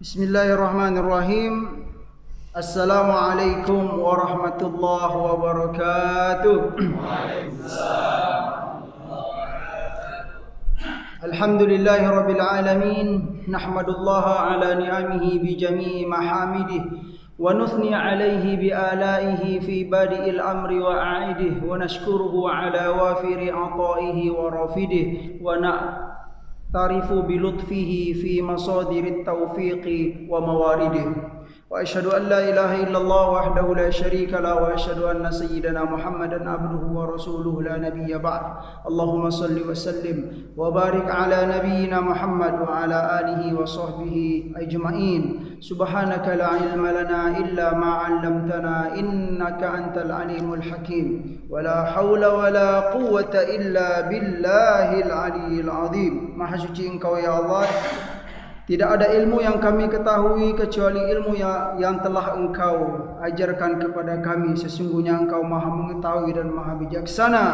Bismillahirrahmanirrahim. Assalamualaikum warahmatullahi wabarakatuh. Alhamdulillahi rabbil alamin. Nahmadullaha ala ni'amihi bi jami'i mahamidihi wa nuthni alayhi bi alaihi fi badi'il amri wa a'idihi wa nashkuruhu ala wafiri ata'ihi wa rafidihi wa tarifu bilutfihi fi masadirit taufiqi wa mawaridih. Wa asyhadu an la ilaha illallah wahdahu la syarika la wa asyhadu anna sayyidana Muhammadan abduhu wa rasuluhu la nabiyya ba'd. Allahumma salli wa sallim wa barik ala nabiyyina Muhammad wa ala alihi wa sahbihi ajma'in. Subhanaka la ilma lana illa ma 'allamtana innaka antal alimul hakim. Wa la haula wa la quwwata illa billahil aliyyil azim. Maha suci Engkau ya Allah. Tidak ada ilmu yang kami ketahui kecuali ilmu yang telah Engkau ajarkan kepada kami. Sesungguhnya Engkau Maha mengetahui dan Maha bijaksana.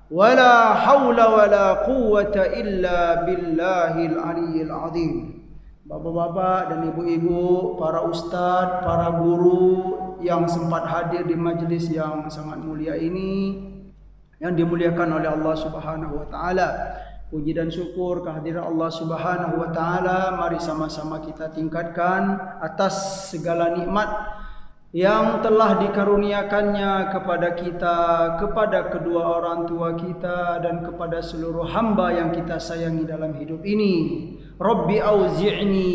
Wala haula wala quwwata illa billahil aliyyil azim. Bapak-bapak dan ibu-ibu, para ustaz, para guru yang sempat hadir di majlis yang sangat mulia ini, yang dimuliakan oleh Allah Subhanahu wa taala. Puji dan syukur kehadiran Allah Subhanahu wa taala mari sama-sama kita tingkatkan atas segala nikmat yang telah dikaruniakannya kepada kita, kepada kedua orang tua kita dan kepada seluruh hamba yang kita sayangi dalam hidup ini. Rabbi auzi'ni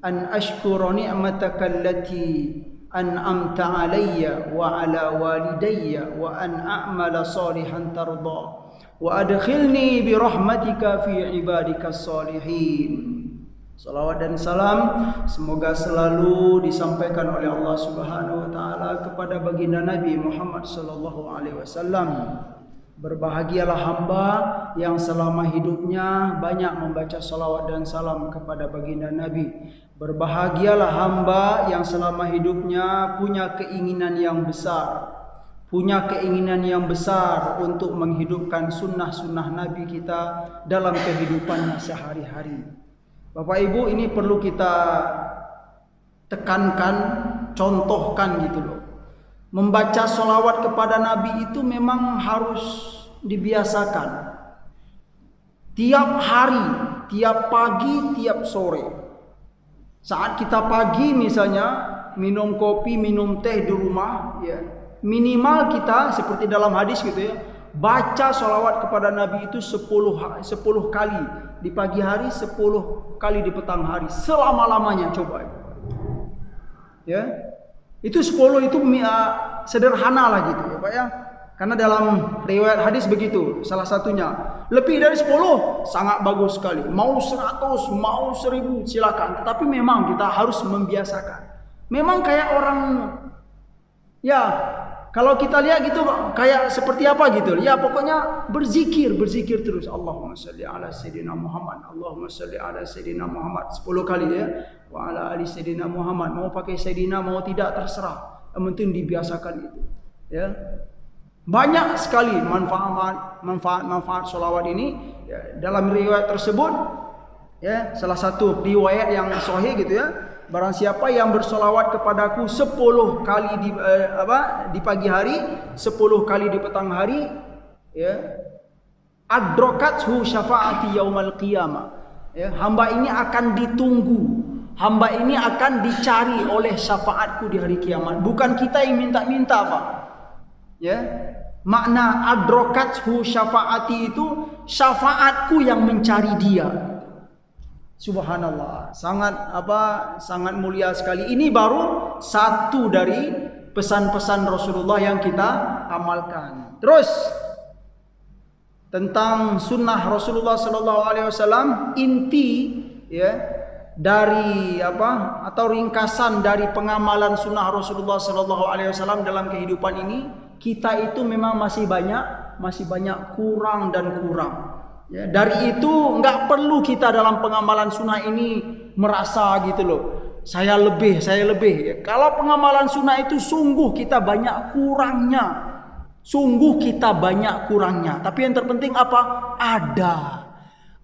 an ashkura ni'mataka allati an'amta alayya wa ala walidayya wa an a'mala salihan tarda wa adkhilni bi rahmatika fi ibadikas salihin. Salawat dan salam semoga selalu disampaikan oleh Allah Subhanahu wa taala kepada baginda Nabi Muhammad sallallahu alaihi wasallam. Berbahagialah hamba yang selama hidupnya banyak membaca salawat dan salam kepada baginda Nabi. Berbahagialah hamba yang selama hidupnya punya keinginan yang besar, untuk menghidupkan sunnah-sunnah Nabi kita dalam kehidupannya sehari-hari. Bapak Ibu, ini perlu kita tekankan, contohkan gitu loh. Membaca salawat kepada Nabi itu memang harus dibiasakan. Tiap hari, tiap pagi, tiap sore. Saat kita pagi misalnya minum kopi, minum teh di rumah, ya, minimal kita seperti dalam hadis gitu ya, baca salawat kepada Nabi itu 10 kali di pagi hari, 10 kali di petang hari, selama-lamanya. Coba ya, itu 10 itu sederhana lah gitu ya Pak ya, karena dalam riwayat hadis begitu. Salah satunya lebih dari 10 sangat bagus sekali, mau 100 mau 1000 silakan, tetapi memang kita harus membiasakan. Memang kayak orang ya, kalau kita lihat gitu kayak seperti apa gitu ya, pokoknya berzikir terus. Allahumma shalli ala sayyidina Muhammad, Allahumma shalli ala sayyidina Muhammad 10 kali ya, wa ala ali sayyidina Muhammad. Mau pakai sayyidina mau tidak terserah, yang penting dibiasakan itu ya. Banyak sekali manfaat sholawat ini ya. Dalam riwayat tersebut ya, salah satu riwayat yang sahih gitu ya, barang siapa yang bersolawat kepadaku 10 kali di pagi hari, 10 kali di petang hari, ya, adrokathu syafaati yaumal qiyamah. Ya, hamba ini akan ditunggu, hamba ini akan dicari oleh syafaatku di hari kiamat. Bukan kita yang minta-minta, Pak. Ya, makna adrokathu syafaati itu syafaatku yang mencari dia. Subhanallah, sangat mulia sekali. Ini baru satu dari pesan-pesan Rasulullah yang kita amalkan. Terus tentang sunnah Rasulullah sallallahu alaihi wasallam, inti ya dari atau ringkasan dari pengamalan sunnah Rasulullah sallallahu alaihi wasallam dalam kehidupan ini, kita itu memang masih banyak kurang dan kurang. Ya, dari itu nggak perlu kita dalam pengamalan sunnah ini merasa gitu loh, saya lebih. Ya, kalau pengamalan sunnah itu sungguh kita banyak kurangnya. Tapi yang terpenting apa?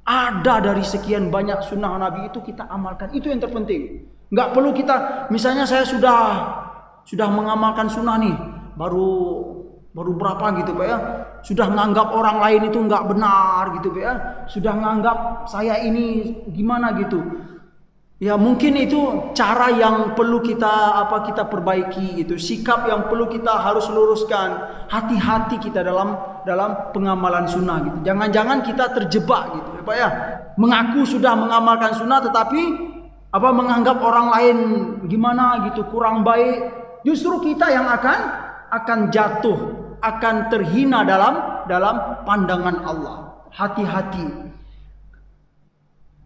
Ada dari sekian banyak sunnah Nabi itu kita amalkan. Itu yang terpenting. Nggak perlu kita, misalnya saya sudah mengamalkan sunnah nih, baru berapa gitu Pak ya, sudah menganggap orang lain itu nggak benar gitu Pak ya, sudah menganggap saya ini gimana gitu. Ya mungkin itu cara yang perlu kita perbaiki gitu, sikap yang perlu kita harus luruskan, hati-hati kita dalam pengamalan sunnah gitu. Jangan-jangan kita terjebak gitu ya Pak ya, mengaku sudah mengamalkan sunnah tetapi menganggap orang lain gimana gitu, kurang baik. Justru kita yang akan jatuh, akan terhina dalam pandangan Allah. Hati-hati.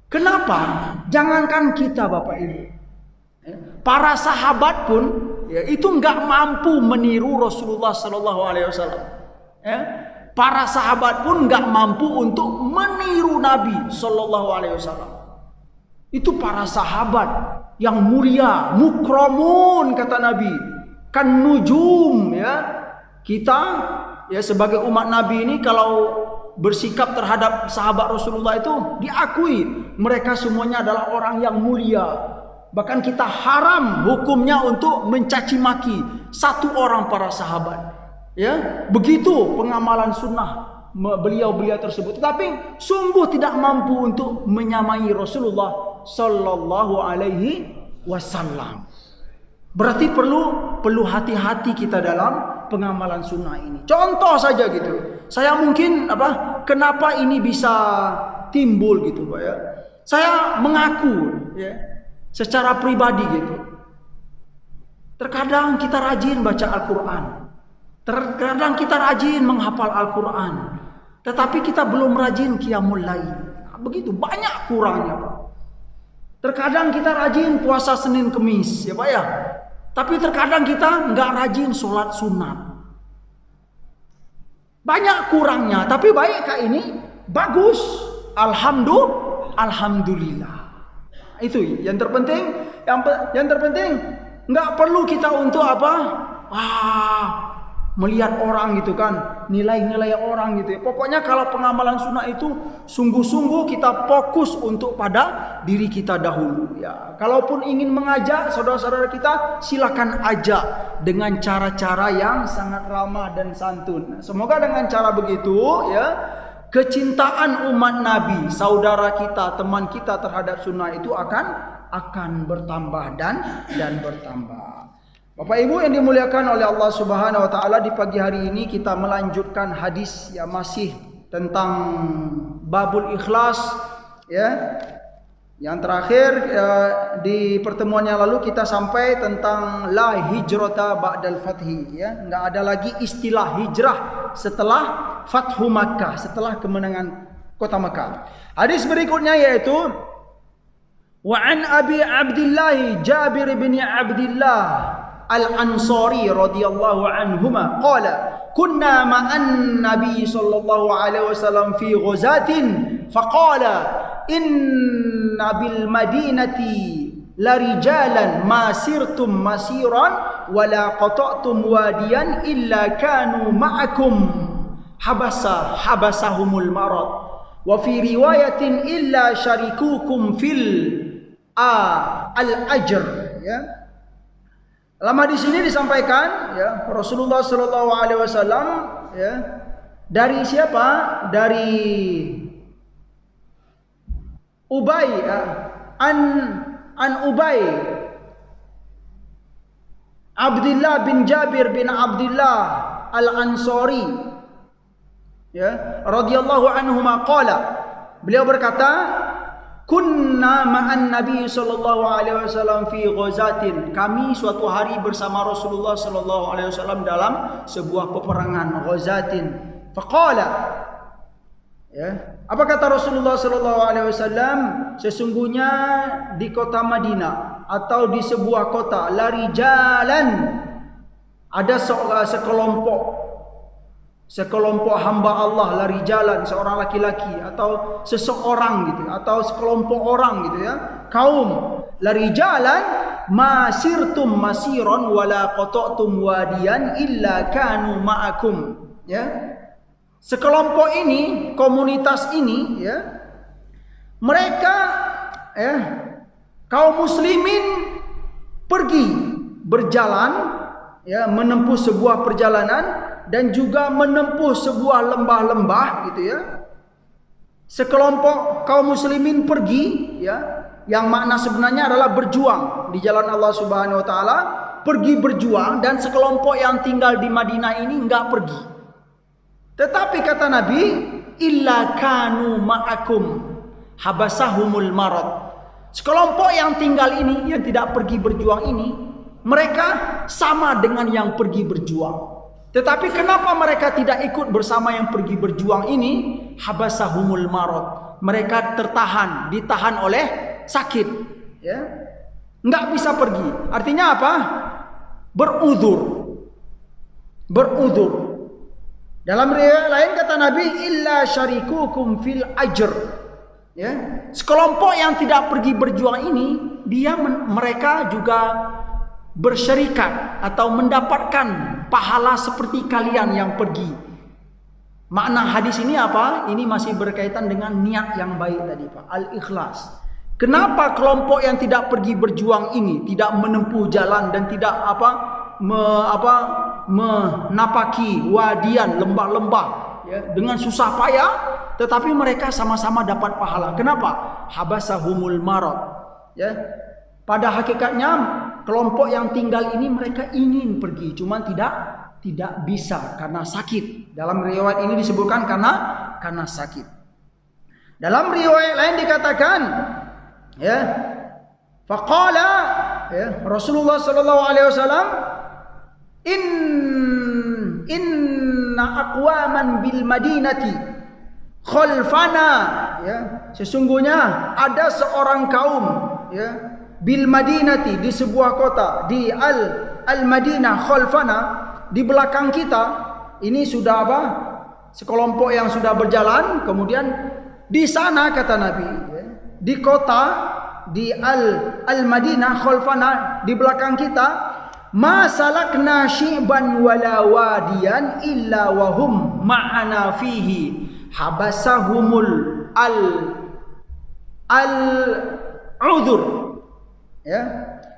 Kenapa? Jangankan kita Bapak Ibu, para sahabat pun ya, itu nggak mampu meniru Rasulullah Sallallahu Alaihi Wasallam. Para sahabat pun nggak mampu untuk meniru Nabi Sallallahu Alaihi Wasallam. Itu para sahabat yang mulia, mukramun kata Nabi, kan nujum ya. Kita ya sebagai umat Nabi ini kalau bersikap terhadap sahabat Rasulullah itu diakui mereka semuanya adalah orang yang mulia. Bahkan kita haram hukumnya untuk mencaci maki satu orang para sahabat. Ya, begitu pengamalan sunnah beliau-beliau tersebut. Tetapi sungguh tidak mampu untuk menyamai Rasulullah Sallallahu Alaihi Wasallam. Berarti perlu hati-hati kita dalam pengamalan sunnah ini. Contoh saja gitu. Saya mungkin kenapa ini bisa timbul gitu Pak ya. Saya mengaku ya secara pribadi gitu. Terkadang kita rajin baca Al-Qur'an. Terkadang kita rajin menghafal Al-Qur'an. Tetapi kita belum rajin qiyamul lail. Begitu banyak kurangnya Pak. Terkadang kita rajin puasa Senin Kemis ya Pak ya. Tapi terkadang kita nggak rajin sholat sunat. Banyak kurangnya, tapi baik kak ini bagus. Alhamdulillah. Itu yang terpenting. Yang terpenting nggak perlu kita untuk melihat orang gitu kan, nilai-nilai orang gitu ya. Pokoknya kalau pengamalan sunnah itu sungguh-sungguh kita fokus untuk pada diri kita dahulu ya. Kalaupun ingin mengajak saudara-saudara kita, silakan ajak dengan cara-cara yang sangat ramah dan santun. Semoga dengan cara begitu ya, kecintaan umat Nabi, saudara kita, teman kita terhadap sunnah itu akan bertambah dan bertambah. Bapak Ibu yang dimuliakan oleh Allah Subhanahu wa taala, di pagi hari ini kita melanjutkan hadis yang masih tentang babul ikhlas ya. Yang terakhir di pertemuan yang lalu kita sampai tentang la hijrata ba'dal fathi ya. Enggak ada lagi istilah hijrah setelah Fathu Makkah, setelah kemenangan kota Makkah. Hadis berikutnya yaitu wa an Abi Abdullah Jabir bin Abdullah Al-Ansari radhiyallahu anhuma qala kunna ma'an Nabi sallallahu alaihi wasallam fi ghazatin faqala inna bil madinati la rijalan ma sirtum masiran wa la qata'tum wadiyan illa kanu ma'akum habasahumul marad wa fi riwayatin illa syarikukum fil al-ajr ya. Lama di sini disampaikan ya, Rasulullah Sallallahu Alaihi Wasallam ya, dari siapa? Dari Ubay an Ubay Abdullah bin Jabir bin Abdullah Al-Ansari ya, radhiyallahu anhuma qala, beliau berkata kunna ma'an Nabi sallallahu alaihi wasallam fi ghazatin, kami suatu hari bersama Rasulullah sallallahu alaihi wasallam dalam sebuah peperangan ghazatin. Faqala ya, apa kata Rasulullah sallallahu alaihi wasallam? Sesungguhnya di kota Madinah atau di sebuah kota lari jalan ada sekelompok hamba Allah, lari jalan, seorang laki-laki atau seseorang gitu, atau sekelompok orang gitu ya, kaum lari jalan masirtum masiron wala qata'tum wadiyan illa kanu ma'akum ya. Sekelompok ini, komunitas ini ya, Mereka kaum muslimin pergi berjalan, menempuh sebuah perjalanan dan juga menempuh sebuah lembah-lembah gitu ya. Sekelompok kaum muslimin pergi yang makna sebenarnya adalah berjuang di jalan Allah Subhanahu wa taala, pergi berjuang, dan sekelompok yang tinggal di Madinah ini enggak pergi. Tetapi kata Nabi, illa kanu ma'akum habasahumul marad. Sekelompok yang tinggal ini, yang tidak pergi berjuang ini, mereka sama dengan yang pergi berjuang. Tetapi kenapa mereka tidak ikut bersama yang pergi berjuang ini? Habasahumul marad. Mereka ditahan oleh sakit, nggak bisa pergi. Artinya apa? Beruzur. Dalam riwayat lain kata Nabi, illa syarikukum fil ajr. Sekelompok yang tidak pergi berjuang ini, mereka juga bersyarikat atau mendapatkan pahala seperti kalian yang pergi. Makna hadis ini apa? Ini masih berkaitan dengan niat yang baik tadi, Pak. Al-ikhlas. Kenapa kelompok yang tidak pergi berjuang ini tidak menempuh jalan dan tidak menapaki wadian, lembah-lembah dengan susah payah, tetapi mereka sama-sama dapat pahala. Kenapa? Habasahumul marad. Pada hakikatnya kelompok yang tinggal ini mereka ingin pergi, cuman tidak bisa karena sakit. Dalam riwayat ini disebutkan karena sakit. Dalam riwayat lain dikatakan, faqala, Rasulullah sallallahu alaihi wasallam, inna aqwaman bil madinati khalfana, sesungguhnya ada seorang kaum, bil madinati, di sebuah kota, di al Madinah, khalfana, di belakang kita. Ini sudah sekelompok yang sudah berjalan. Kemudian di sana kata Nabi, di kota, di al Madinah, khalfana, di belakang kita, ma salakna syi'ban wala wadiyan illa wahum ma'ana fihi habasahumul al-udhur.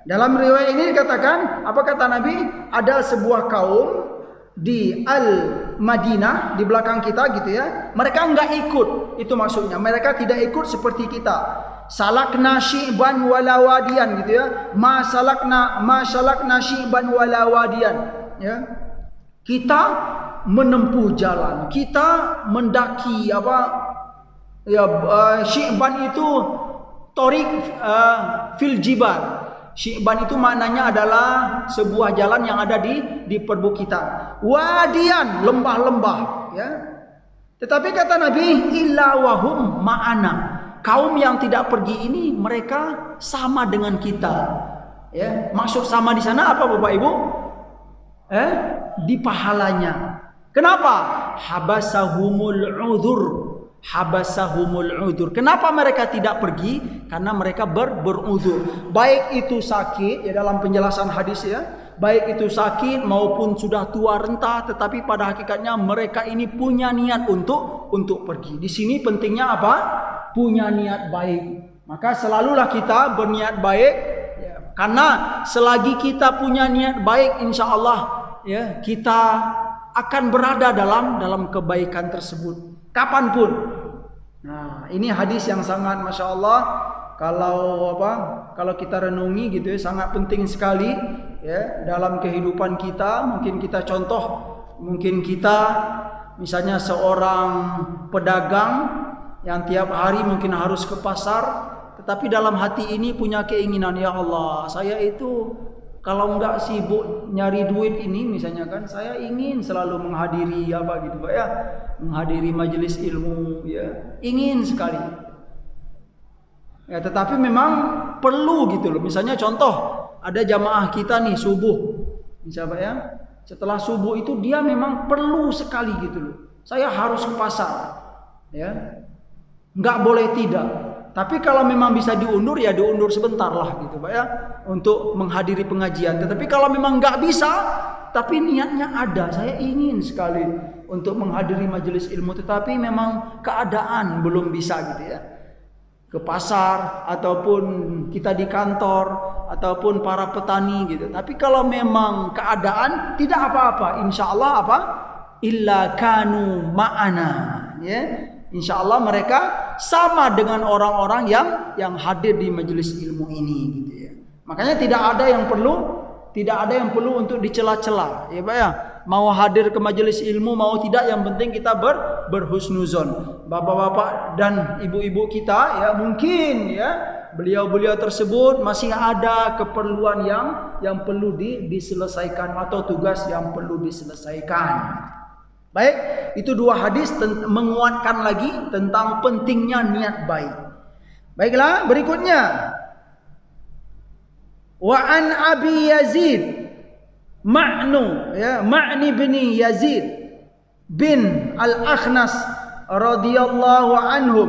Dalam riwayat ini dikatakan, apa kata Nabi? Ada sebuah kaum di Al-Madinah, di belakang kita gitu ya. Mereka enggak ikut, itu maksudnya. Mereka tidak ikut seperti kita. Salakna syi'ban wala wadiyan gitu ya. Ma salakna syi'ban wala wadiyan, Kita menempuh jalan, kita mendaki syi'ban itu torik fil jibal. Syi'ban itu maknanya adalah sebuah jalan yang ada di perbukitan. Wadian, lembah-lembah, Tetapi kata Nabi, illa wahum ma'ana. Kaum yang tidak pergi ini mereka sama dengan kita. Maksud sama di sana apa Bapak Ibu? Di pahalanya. Kenapa? Habasahumul udhur. Kenapa mereka tidak pergi? Karena mereka beruzur. Baik itu sakit, dalam penjelasan hadis baik itu sakit maupun sudah tua renta, tetapi pada hakikatnya mereka ini punya niat untuk pergi. Di sini pentingnya apa? Punya niat baik. Maka selalulah kita berniat baik, karena selagi kita punya niat baik, insya Allah kita akan berada dalam kebaikan tersebut kapanpun. Nah, ini hadis yang sangat masya Allah, kalau kita renungi gitu sangat penting sekali dalam kehidupan kita. Mungkin kita contoh, mungkin kita misalnya seorang pedagang yang tiap hari mungkin harus ke pasar, tetapi dalam hati ini punya keinginan, ya Allah, saya itu kalau enggak sibuk nyari duit ini misalnya kan, saya ingin selalu menghadiri menghadiri majelis ilmu, ingin sekali. Tetapi memang perlu gitu loh. Misalnya contoh, ada jamaah kita nih subuh, misalnya setelah subuh itu dia memang perlu sekali gitu loh. Saya harus ke pasar, nggak boleh tidak. Tapi kalau memang bisa diundur, diundur sebentar lah gitu Pak untuk menghadiri pengajian. Tetapi kalau memang nggak bisa, tapi niatnya ada, saya ingin sekali untuk menghadiri majelis ilmu, tetapi memang keadaan belum bisa gitu ke pasar, ataupun kita di kantor, ataupun para petani gitu. Tapi kalau memang keadaan tidak apa-apa, insya Allah apa? Illa kanu ma'ana, ya. Insya Allah mereka sama dengan orang-orang yang hadir di majelis ilmu ini gitu ya. Makanya tidak ada yang perlu untuk dicela-cela, ya Pak ya. Mau hadir ke majelis ilmu mau tidak, yang penting kita berhusnuzon. Bapak-bapak dan ibu-ibu kita ya, mungkin ya beliau-beliau tersebut masih ada keperluan yang perlu diselesaikan, atau tugas yang perlu diselesaikan. Baik, itu dua hadis menguatkan lagi tentang pentingnya niat baik. Baiklah, berikutnya. Wa an Abi Yazid Ma'ni bin Yazid bin Al-Akhnas radhiyallahu anhum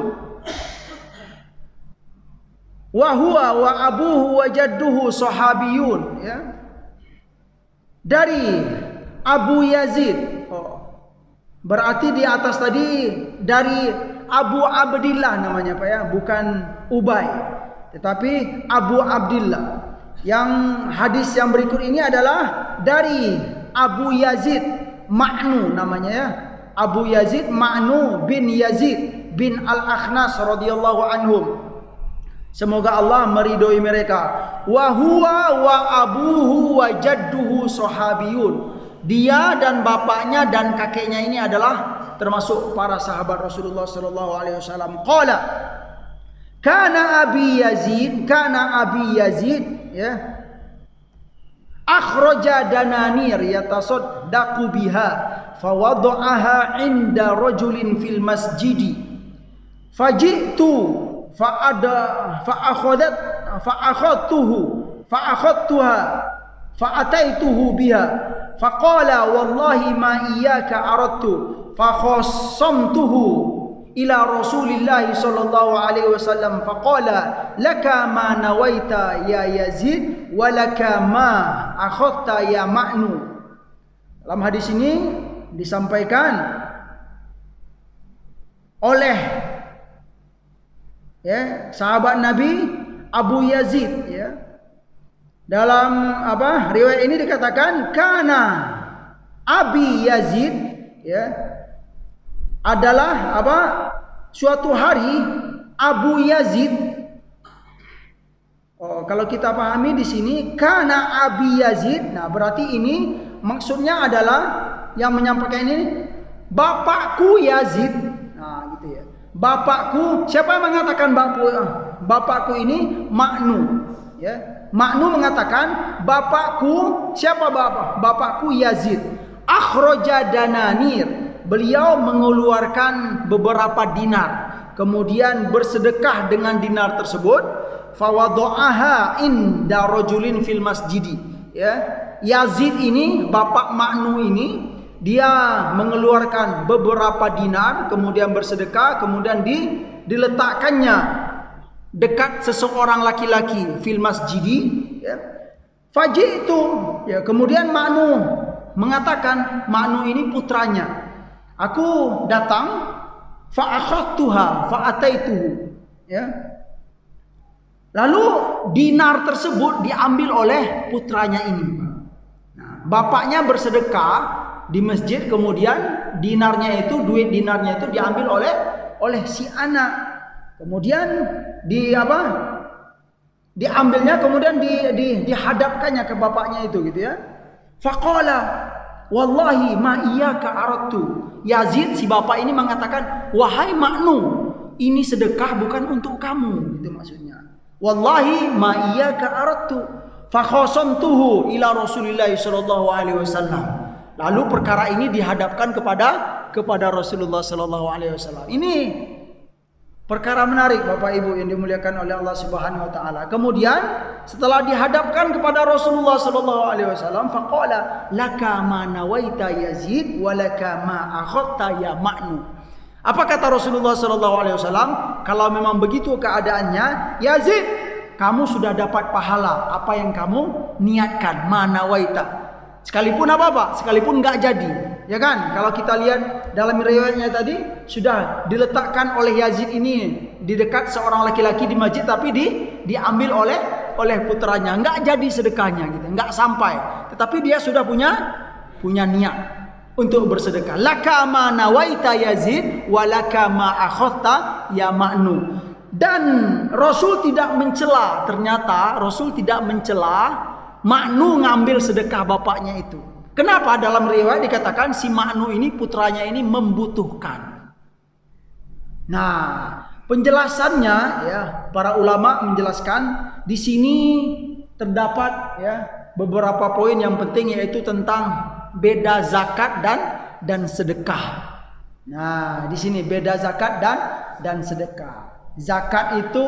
wa huwa wa abuhu wa jadduhu sahabiyun, ya. Dari Abu Yazid, berarti di atas tadi dari Abu Abdillah namanya Pak ya, bukan Ubay, tetapi Abu Abdillah. Yang hadis yang berikut ini adalah dari Abu Yazid Ma'nu namanya ya, Abu Yazid Ma'nu bin Yazid bin Al-Akhnas radhiyallahu anhum. Semoga Allah meridhoi mereka. Wa huwa wa abuhu wa jadduhu sahabiyun. Dia dan bapaknya dan kakeknya ini adalah termasuk para sahabat Rasulullah sallallahu alaihi wasallam. Qala kana Abi Yazid ya, akhraja dananir yatasaddaqu biha fawada'aha 'inda rajulin fil masjidi faji'tu fa'akhadtuha fa'ataituhu biha faqala wallahi ma iyyaka aradtu fakhassamtuhu ila Rasulillah sallallahu alaihi wasallam faqala laka ma nawaita ya Yazid wa laka ma akhadta ya Ma'nu. Dalam hadis ini disampaikan oleh ya sahabat Nabi Abu Yazid ya. Dalam riwayat ini dikatakan kana Abi Yazid ya adalah suatu hari Abu Yazid. Kalau kita pahami di sini kana Abi Yazid, nah berarti ini maksudnya adalah yang menyampaikan ini bapakku Yazid. Nah gitu ya. Bapakku, siapa yang mengatakan bapakku ini? Ma'nu ya. Ma'nu mengatakan bapakku, siapa bapak? Bapakku Yazid. Akhraja dananir. Beliau mengeluarkan beberapa dinar, kemudian bersedekah dengan dinar tersebut. Fawada'aha inda rajulin fil masjidi. Ya, Yazid ini, bapak Ma'nu ini, dia mengeluarkan beberapa dinar, kemudian bersedekah, kemudian diletakkannya dekat seseorang laki-laki fil masjidi. Ya. Faji'tu. Ya, kemudian Ma'nu mengatakan, Ma'nu ini putranya. Aku datang, fa'akhadtuha fa'ataituhu. Ya. Lalu dinar tersebut diambil oleh putranya ini. Nah, bapaknya bersedekah di masjid, kemudian dinarnya itu, duit dinarnya itu diambil oleh si anak. Kemudian diambilnya, kemudian dihadapkannya ke bapaknya itu gitu ya. Faqala wallahi ma iyyaka aradtu. Yazid si bapak ini mengatakan, wahai Ma'nu, ini sedekah bukan untuk kamu, itu maksudnya. Wallahi ma iyyaka aradtu fa khasamtuhu ila Rasulillah sallallahu alaihi wasallam. Lalu perkara ini dihadapkan kepada Rasulullah sallallahu alaihi wasallam. Ini perkara menarik Bapak Ibu yang dimuliakan oleh Allah Subhanahu wa taala. Kemudian setelah dihadapkan kepada Rasulullah sallallahu alaihi wasallam, faqala laka ma nawaita Yazid wa laka ma akhadta ya Ma'nu. Apa kata Rasulullah sallallahu alaihi wasallam? Kalau memang begitu keadaannya, Yazid, kamu sudah dapat pahala apa yang kamu niatkan, ma nawaita. Sekalipun apa? Sekalipun enggak jadi. Ya kan? Kalau kita lihat dalam riwayatnya tadi sudah diletakkan oleh Yazid ini di dekat seorang laki-laki di masjid, tapi diambil oleh putranya. Enggak jadi sedekahnya gitu, enggak sampai. Tetapi dia sudah punya niat untuk bersedekah. Laka ma nawaita Yazid walaka ma akhadta ya Ma'nu. Dan Rasul tidak mencela, ternyata Rasul tidak mencela Ma'nu ngambil sedekah bapaknya itu. Kenapa? Dalam riwayat dikatakan si Ma'nu ini, putranya ini membutuhkan. Nah, penjelasannya ya, para ulama menjelaskan di sini terdapat ya beberapa poin yang penting, yaitu tentang beda zakat dan sedekah. Nah, di sini beda zakat dan sedekah. Zakat itu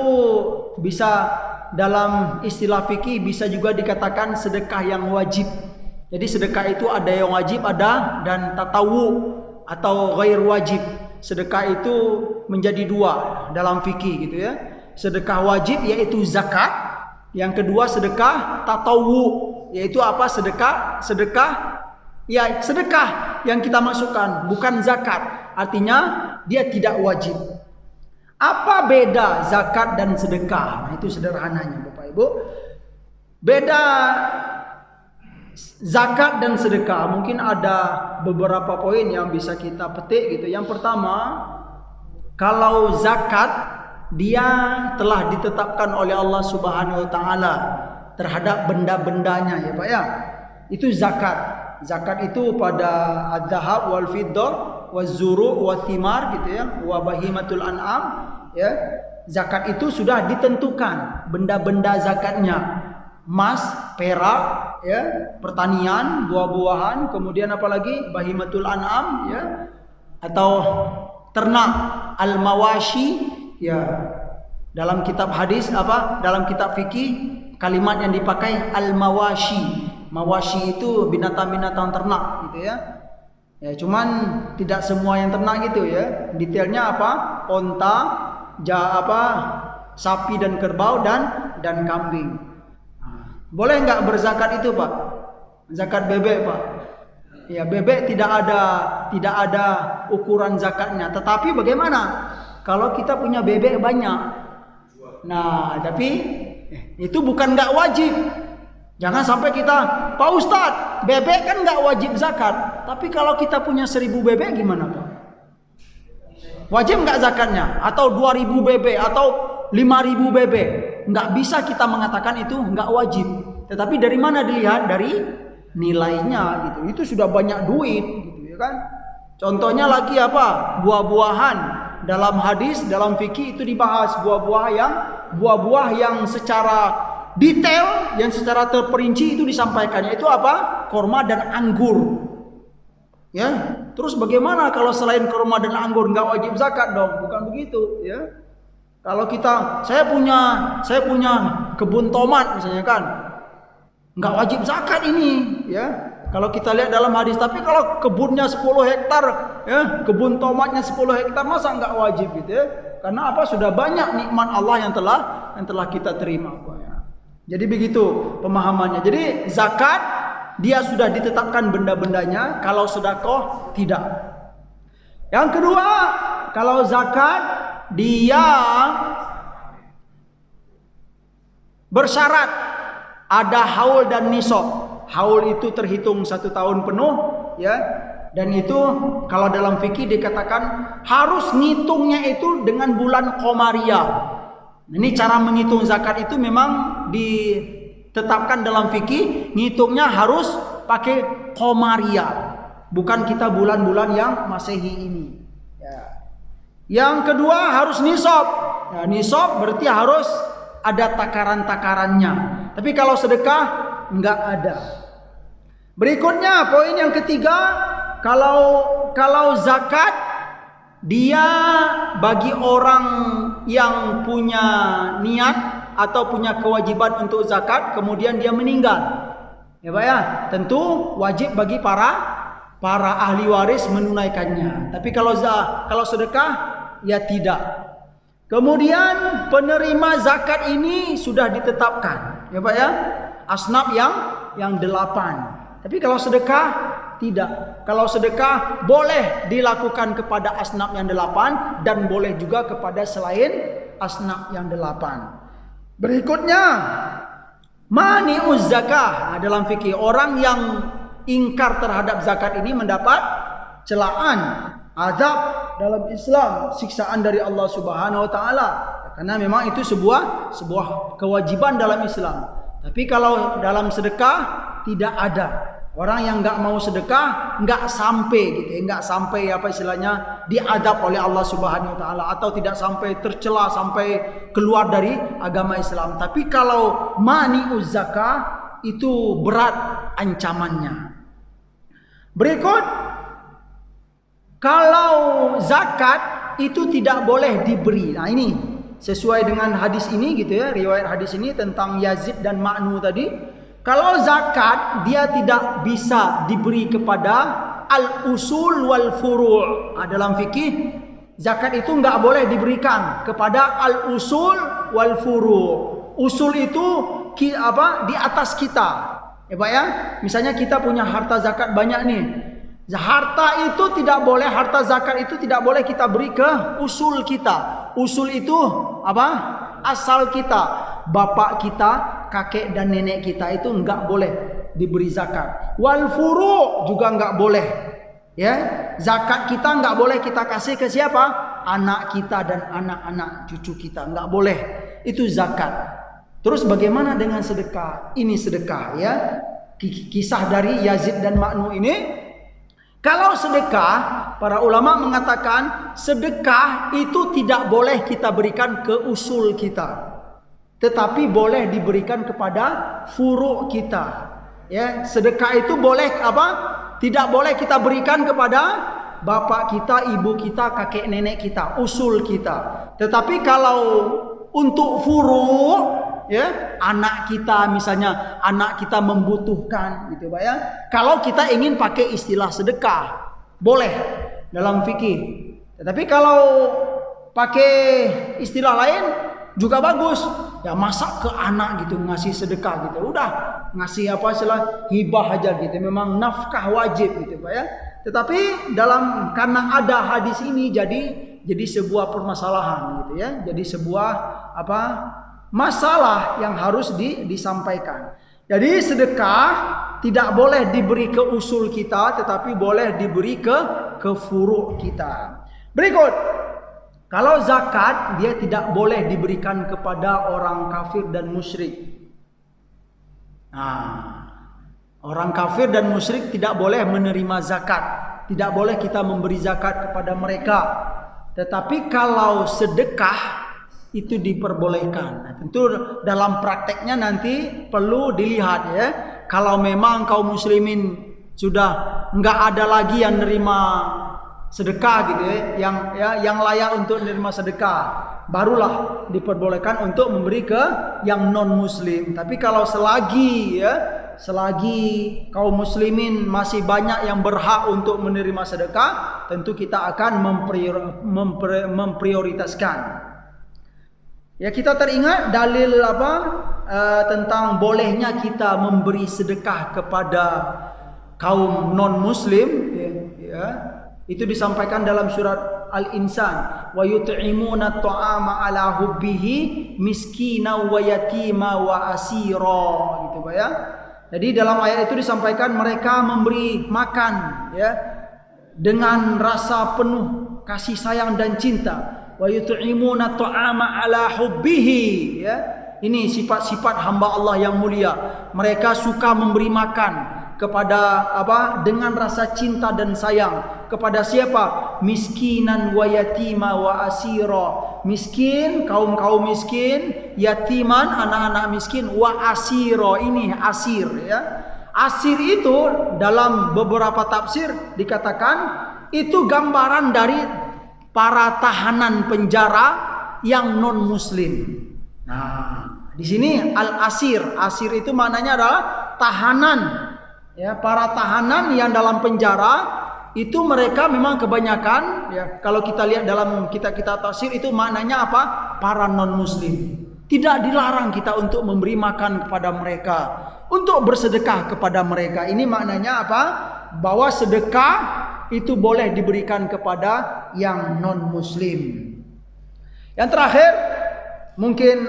bisa dalam istilah fikih bisa juga dikatakan sedekah yang wajib. Jadi sedekah itu ada yang wajib, ada dan tatawu atau ghair wajib. Sedekah itu menjadi dua dalam fikih gitu ya. Sedekah wajib yaitu zakat, yang kedua sedekah tatawu, yaitu apa? Sedekah yang kita masukkan, bukan zakat. Artinya dia tidak wajib. Apa beda zakat dan sedekah? Nah, itu sederhananya Bapak Ibu. Beda zakat dan sedekah mungkin ada beberapa poin yang bisa kita petik gitu. Yang pertama, kalau zakat dia telah ditetapkan oleh Allah Subhanahu wa taala terhadap benda-bendanya ya Pak ya. Itu zakat. Zakat itu pada adzhab wal fiddah waz-zuru' wathimar gitu ya, wa bahimatul an'am ya. Zakat itu sudah ditentukan benda-benda zakatnya. Emas, perak, ya, pertanian, buah-buahan, kemudian apalagi bahimatul an'am, ya, atau ternak, al-mawashi, ya. Dalam kitab hadis apa? Dalam kitab fikih kalimat yang dipakai al-mawashi. Mawashi itu binatang-binatang ternak, gitu ya. Ya, cuman tidak semua yang ternak gitu ya. Detailnya apa? Onta, sapi dan kerbau dan kambing. Boleh nggak berzakat itu Pak? Zakat bebek Pak? Ya, bebek tidak ada ukuran zakatnya. Tetapi bagaimana kalau kita punya bebek banyak? Nah, tapi itu bukan nggak wajib. Jangan sampai kita, Pak Ustadz, bebek kan nggak wajib zakat. Tapi kalau kita punya 1000 bebek gimana Pak? Wajib nggak zakatnya? Atau 2000 bebek atau 5000 bebek? Nggak bisa kita mengatakan itu nggak wajib. Tetapi dari mana dilihat? Dari nilainya gitu. Itu sudah banyak duit gitu ya kan. Contohnya lagi apa? Buah-buahan. Dalam hadis, dalam fikih itu dibahas buah-buah yang secara detail, yang secara terperinci itu disampaikannya. Itu apa? Korma dan anggur. Ya. Terus bagaimana kalau selain korma dan anggur nggak wajib zakat dong? Bukan begitu ya. Kalau saya punya kebun tomat misalnya kan, nggak wajib zakat ini, ya. Kalau kita lihat dalam hadis, tapi kalau kebunnya 10 hektar, ya, kebun tomatnya 10 hektar, masa nggak wajib gitu ya? Karena apa? Sudah banyak nikmat Allah yang telah kita terima, ya. Jadi begitu pemahamannya. Jadi zakat dia sudah ditetapkan benda-bendanya, kalau sedekah tidak. Yang kedua, kalau zakat dia bersyarat ada haul dan nisab. Haul itu terhitung 1 tahun penuh, ya. Dan itu kalau dalam fikih dikatakan harus ngitungnya itu dengan bulan Qamariyah. Ini cara menghitung zakat itu memang ditetapkan dalam fikih, ngitungnya harus pakai Qamariyah, bukan kita bulan-bulan yang Masehi ini. Yang kedua harus nisab. Ya, nisab berarti harus ada takaran-takarannya. Tapi kalau sedekah enggak ada. Berikutnya poin yang ketiga, kalau zakat dia bagi orang yang punya niat atau punya kewajiban untuk zakat kemudian dia meninggal. Ya Pak ya, tentu wajib bagi para ahli waris menunaikannya. Tapi kalau sedekah ya tidak. Kemudian penerima zakat ini sudah ditetapkan, ya Pak ya, asnaf yang 8. Tapi kalau sedekah Tidak. Kalau sedekah boleh dilakukan kepada asnaf yang 8 dan boleh juga kepada selain asnaf yang 8. Berikutnya, mani'uz zakah. Dalam fikih, orang yang ingkar terhadap zakat ini mendapat celaan, azab dalam Islam, siksaan dari Allah Subhanahu wa taala. Karena memang itu sebuah kewajiban dalam Islam. Tapi kalau dalam sedekah tidak ada. Orang yang enggak mau sedekah enggak sampai gitu, enggak sampai apa istilahnya diadab oleh Allah Subhanahu wa taala atau tidak sampai tercela sampai keluar dari agama Islam. Tapi kalau mani'uz zakah itu berat ancamannya. Berikut, kalau zakat itu tidak boleh diberi. Nah, ini sesuai dengan hadis ini gitu ya, riwayat hadis ini tentang Yazid dan Ma'nu tadi. Kalau zakat dia tidak bisa diberi kepada al-usul wal furu'. Dalam fikih zakat itu enggak boleh diberikan kepada al-usul wal furu'. Usul itu di atas kita. Ya Pak ya, misalnya kita punya harta zakat banyak nih. Harta zakat itu tidak boleh kita beri ke usul kita. Usul itu apa? Asal kita. Bapak kita, kakek dan nenek kita itu enggak boleh diberi zakat. Wal furu' juga enggak boleh. Ya, zakat kita enggak boleh kita kasih ke siapa? Anak kita dan anak-anak cucu kita, enggak boleh. Itu zakat. Terus bagaimana dengan sedekah? Ini sedekah ya. Kisah dari Yazid dan Ma'nu ini. Kalau sedekah, para ulama mengatakan sedekah itu tidak boleh kita berikan ke usul kita. Tetapi boleh diberikan kepada furu' kita. Ya, sedekah itu boleh apa? Tidak boleh kita berikan kepada bapak kita, ibu kita, kakek nenek kita, usul kita. Tetapi kalau untuk furu', ya, anak kita misalnya, anak kita membutuhkan gitu Pak ya. Kalau kita ingin pakai istilah sedekah, boleh dalam fikih. Tetapi kalau pakai istilah lain juga bagus. Ya, masa ke anak gitu ngasih sedekah gitu. Udah ngasih apa istilah hibah aja gitu. Memang nafkah wajib gitu Pak ya. Tetapi karena ada hadis ini jadi sebuah permasalahan gitu ya. Jadi sebuah masalah yang harus disampaikan. Jadi sedekah tidak boleh diberi ke usul kita, tetapi boleh diberi ke furu' kita. Berikut, kalau zakat dia tidak boleh diberikan kepada orang kafir dan musyrik. Nah, orang kafir dan musyrik tidak boleh menerima zakat. Tidak boleh kita memberi zakat kepada mereka. Tetapi kalau sedekah itu diperbolehkan. Nah, tentu dalam prakteknya nanti perlu dilihat ya. Kalau memang kaum muslimin sudah enggak ada lagi yang nerima sedekah gitu ya, yang layak untuk menerima sedekah, barulah diperbolehkan untuk memberi ke yang non muslim. Tapi kalau selagi kaum muslimin masih banyak yang berhak untuk menerima sedekah, tentu kita akan memprioritaskan. Ya, kita teringat dalil tentang bolehnya kita memberi sedekah kepada kaum non muslim ya. Itu disampaikan dalam surat Al-Insan, wa yut'imuna at'ama ala hubbihi miskina wa yatima wa asira, gitu Pak ya. Jadi dalam ayat itu disampaikan mereka memberi makan ya dengan rasa penuh kasih sayang dan cinta. Wa yut'imuna at'ama ala hubbihi ya. Ini sifat-sifat hamba Allah yang mulia. Mereka suka memberi makan kepada dengan rasa cinta dan sayang. Kepada siapa? Miskinan wa yatima wa asira. Miskin, kaum miskin, yatiman, anak-anak miskin, wa asira. Ini asir ya. Asir itu dalam beberapa tafsir dikatakan itu gambaran dari para tahanan penjara yang non muslim. Nah, di sini al-asir. Asir itu maknanya adalah tahanan. Ya, para tahanan yang dalam penjara itu mereka memang kebanyakan ya, kalau kita lihat dalam kitab-kitab tafsir itu maknanya apa? Para non muslim. Tidak dilarang kita untuk memberi makan kepada mereka, untuk bersedekah kepada mereka. Ini maknanya apa? bahwa sedekah itu boleh diberikan kepada yang non-muslim. Yang terakhir, mungkin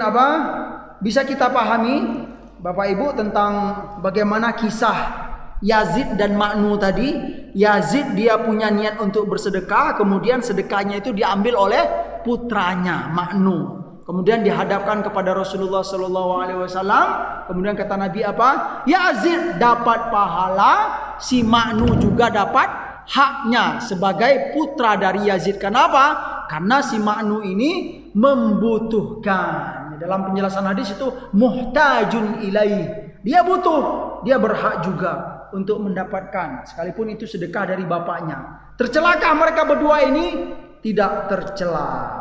bisa kita pahami Bapak Ibu tentang bagaimana kisah Yazid dan Ma'nu tadi. Yazid dia punya niat untuk bersedekah, kemudian sedekahnya itu diambil oleh putranya Ma'nu. Kemudian dihadapkan kepada Rasulullah SAW. Kemudian kata Nabi apa? Yazid dapat pahala, si Ma'nu juga dapat haknya sebagai putra dari Yazid. Kenapa? Karena si Ma'nu ini membutuhkan. Dalam penjelasan hadis itu muhtajun ilaih. Dia butuh, dia berhak juga untuk mendapatkan, sekalipun itu sedekah dari bapaknya. Tercelakah mereka berdua ini? Tidak tercela.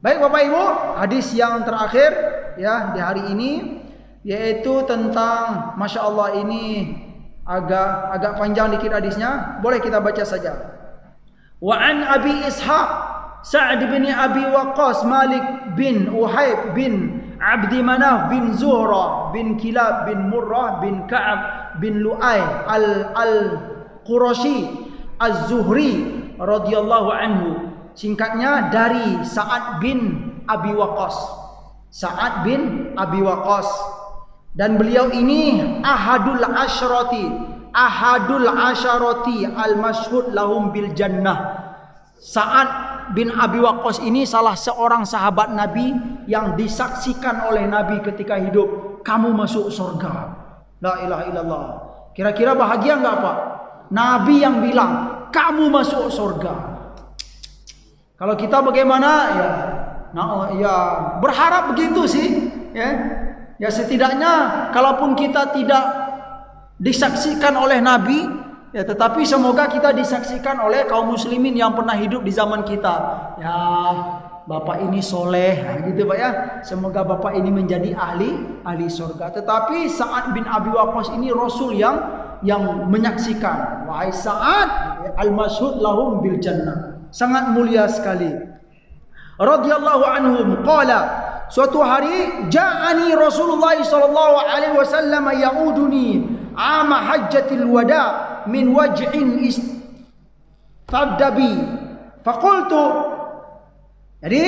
Baik Bapak Ibu, hadis yang terakhir ya di hari ini yaitu tentang, Masya Allah, ini agak panjang dikit hadisnya. Boleh kita baca saja. Wa an Abi Ishaq Sa'd bin Abi Waqqas Malik bin Uhayb bin Abdi Manaf bin Zuhra bin Kilab bin Murrah bin Ka'ab bin Lu'ay al-Qurashi Az-Zuhri radhiyallahu anhu. Singkatnya dari Sa'ad bin Abi Waqqas. Sa'ad bin Abi Waqqas. Dan beliau ini ahadul asyarati al-masyhud lahum bil jannah. Sa'ad bin Abi Waqqas ini salah seorang sahabat Nabi yang disaksikan oleh Nabi ketika hidup, kamu masuk surga. La ilaha illallah. Kira-kira bahagia enggak Pak? Nabi yang bilang, kamu masuk surga. Kalau kita bagaimana ya berharap begitu sih ya setidaknya kalaupun kita tidak disaksikan oleh Nabi ya, tetapi semoga kita disaksikan oleh kaum muslimin yang pernah hidup di zaman kita. Ya bapak ini soleh gitu Pak ya, semoga bapak ini menjadi ahli surga. Tetapi Sa'ad bin Abi Waqqas ini Rasul yang menyaksikan, wahai Sa'ad, al-masyhud lahum bil jannah. Sangat mulia sekali. Radhiyallahu anhum qala, suatu hari ja'ani Rasulullah sallallahu alaihi wasallam yauduni ama hajjatil wada min waj'in istaddabi faqultu. Jadi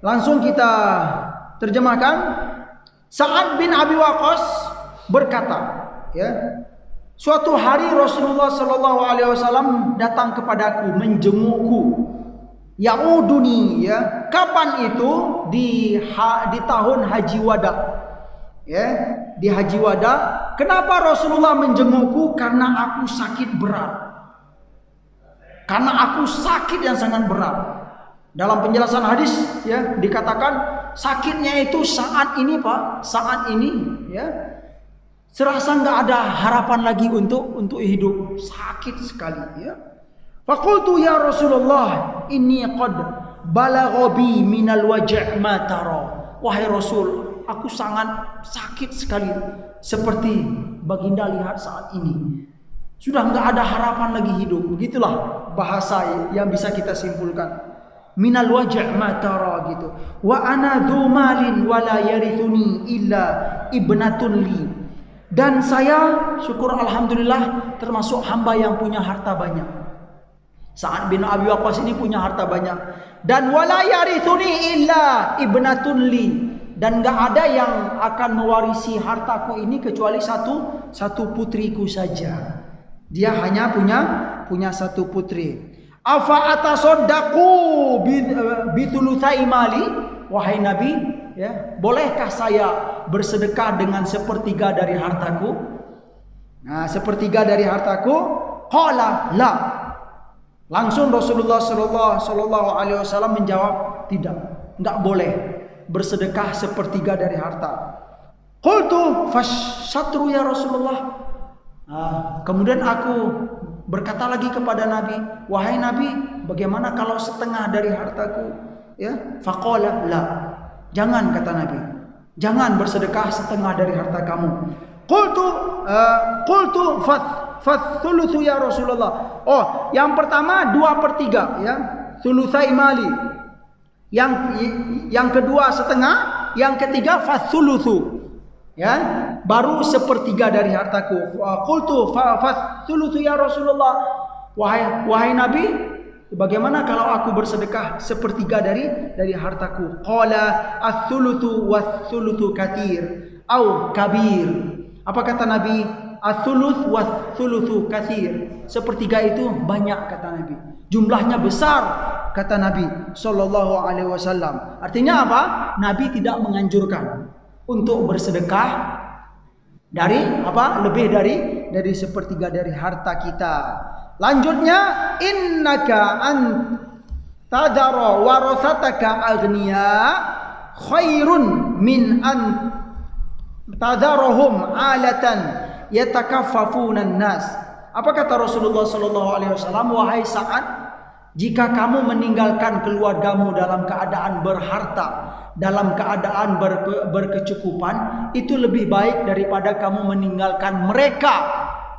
langsung kita terjemahkan. Sa'ad bin Abi Waqqas berkata, ya, suatu hari Rasulullah sallallahu alaihi wasallam datang kepadaku, menjengukku. Yauduni, ya. Kapan itu? Di tahun Haji Wada. Ya, di Haji Wada. Kenapa Rasulullah menjengukku? Karena aku sakit berat. Karena aku sakit yang sangat berat. Dalam penjelasan hadis ya dikatakan sakitnya itu saat ini Pak, saat ini ya. Serasa enggak ada harapan lagi untuk hidup, sakit sekali ya. Faqultu ya Rasulullah, inni qad balagha bi minal waj' ma tara. Wahai Rasul, aku sangat sakit sekali seperti baginda lihat saat ini. Sudah enggak ada harapan lagi hidup. Begitulah bahasa yang bisa kita simpulkan. Minal waj' ma tara gitu. Wa ana dzu malin wa la yarithuni illa ibnatun li. Dan saya syukur alhamdulillah termasuk hamba yang punya harta banyak. Sa'ad bin Abi Waqqas ini punya harta banyak. Dan wala yarithuni illa ibnatun li. Dan enggak ada yang akan mewarisi hartaku ini kecuali satu putriku saja. Dia hanya punya satu putri. Afa atasaddaqu bi thulutsai mali? Wahai Nabi, ya, bolehkah saya bersedekah dengan sepertiga dari hartaku? Nah, sepertiga dari hartaku? Qala la. Langsung Rasulullah sallallahu alaihi wasallam menjawab, tidak, enggak boleh bersedekah sepertiga dari harta. Qultu fasyatru ya Rasulullah. Kemudian aku berkata lagi kepada Nabi, wahai Nabi, bagaimana kalau setengah dari hartaku? Ya, faqala la. Jangan, kata Nabi. Jangan bersedekah setengah dari harta kamu. Qultu fathuluthu ya Rasulullah. Oh, yang pertama 2/3 ya. Thulutsai mali. Yang kedua setengah, yang ketiga fathuluthu. Ya. baru sepertiga dari hartaku. Qultu fa thuluthu ya Rasulullah. Wahai Nabi, bagaimana kalau aku bersedekah sepertiga dari hartaku? Qala ats-tsulutsu was-tsulutsu katsir au kabir. Apa kata Nabi? Ats-tsuluts was-tsulutsu katsir. Sepertiga itu banyak kata Nabi. Jumlahnya besar kata Nabi sallallahu alaihi wasallam. Artinya apa? Nabi tidak menganjurkan untuk bersedekah dari apa? Lebih dari sepertiga dari harta kita. Lanjutnya, innaka antadara warasataka aghniya khairun min an tadarahum alatan yatakaffafuna an-nas. Apa kata Rasulullah sallallahu alaihi wasallam? Wahai Sa'ad, jika kamu meninggalkan keluargamu dalam keadaan berharta, dalam keadaan berkecukupan, itu lebih baik daripada kamu meninggalkan mereka,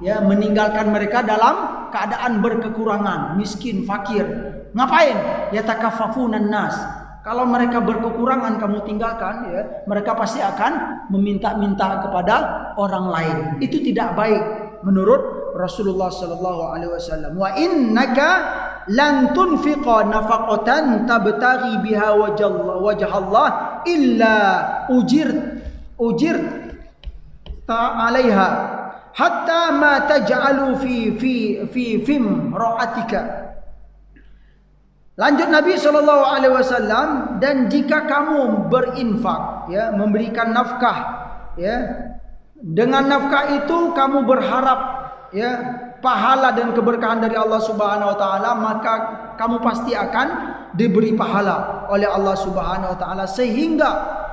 ya, meninggalkan mereka dalam keadaan berkekurangan, miskin, fakir. Ngapain? Yatakaffafunan nas. Kalau mereka berkekurangan kamu tinggalkan, ya, mereka pasti akan meminta-minta kepada orang lain. Itu tidak baik menurut Rasulullah sallallahu alaihi wasallam. Wa innaka lan tunfiqa nafaqatan tabtaghi biha wajh Allah illa ujir ta 'alaiha hatta ma taj'alu fi fim ra'atika. Lanjut Nabi sallallahu alaihi wasallam, dan jika kamu berinfak, ya, memberikan nafkah, ya, dengan nafkah itu kamu berharap, ya, pahala dan keberkahan dari Allah Subhanahu wa taala, maka kamu pasti akan diberi pahala oleh Allah Subhanahu wa taala, sehingga,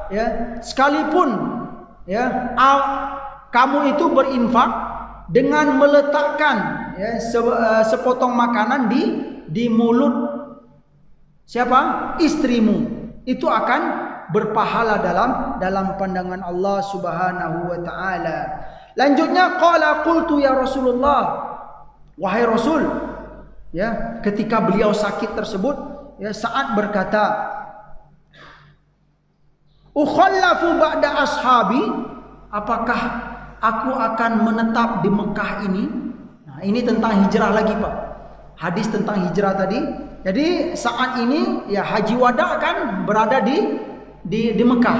ya, sekalipun, ya, kamu itu berinfak dengan meletakkan, ya, sepotong makanan di mulut siapa? Istrimu, itu akan berpahala dalam pandangan Allah Subhanahu wa taala. Lanjutnya, qala qultu ya Rasulullah, wahai Rasul, ya, ketika beliau sakit tersebut, ya, Sa'ad berkata, ukhallafu ba'da ashabi, apakah aku akan menetap di Mekah ini? Nah, ini tentang hijrah lagi, Pak. Hadis tentang hijrah tadi. Jadi saat ini, ya, haji wada kan berada di Mekah,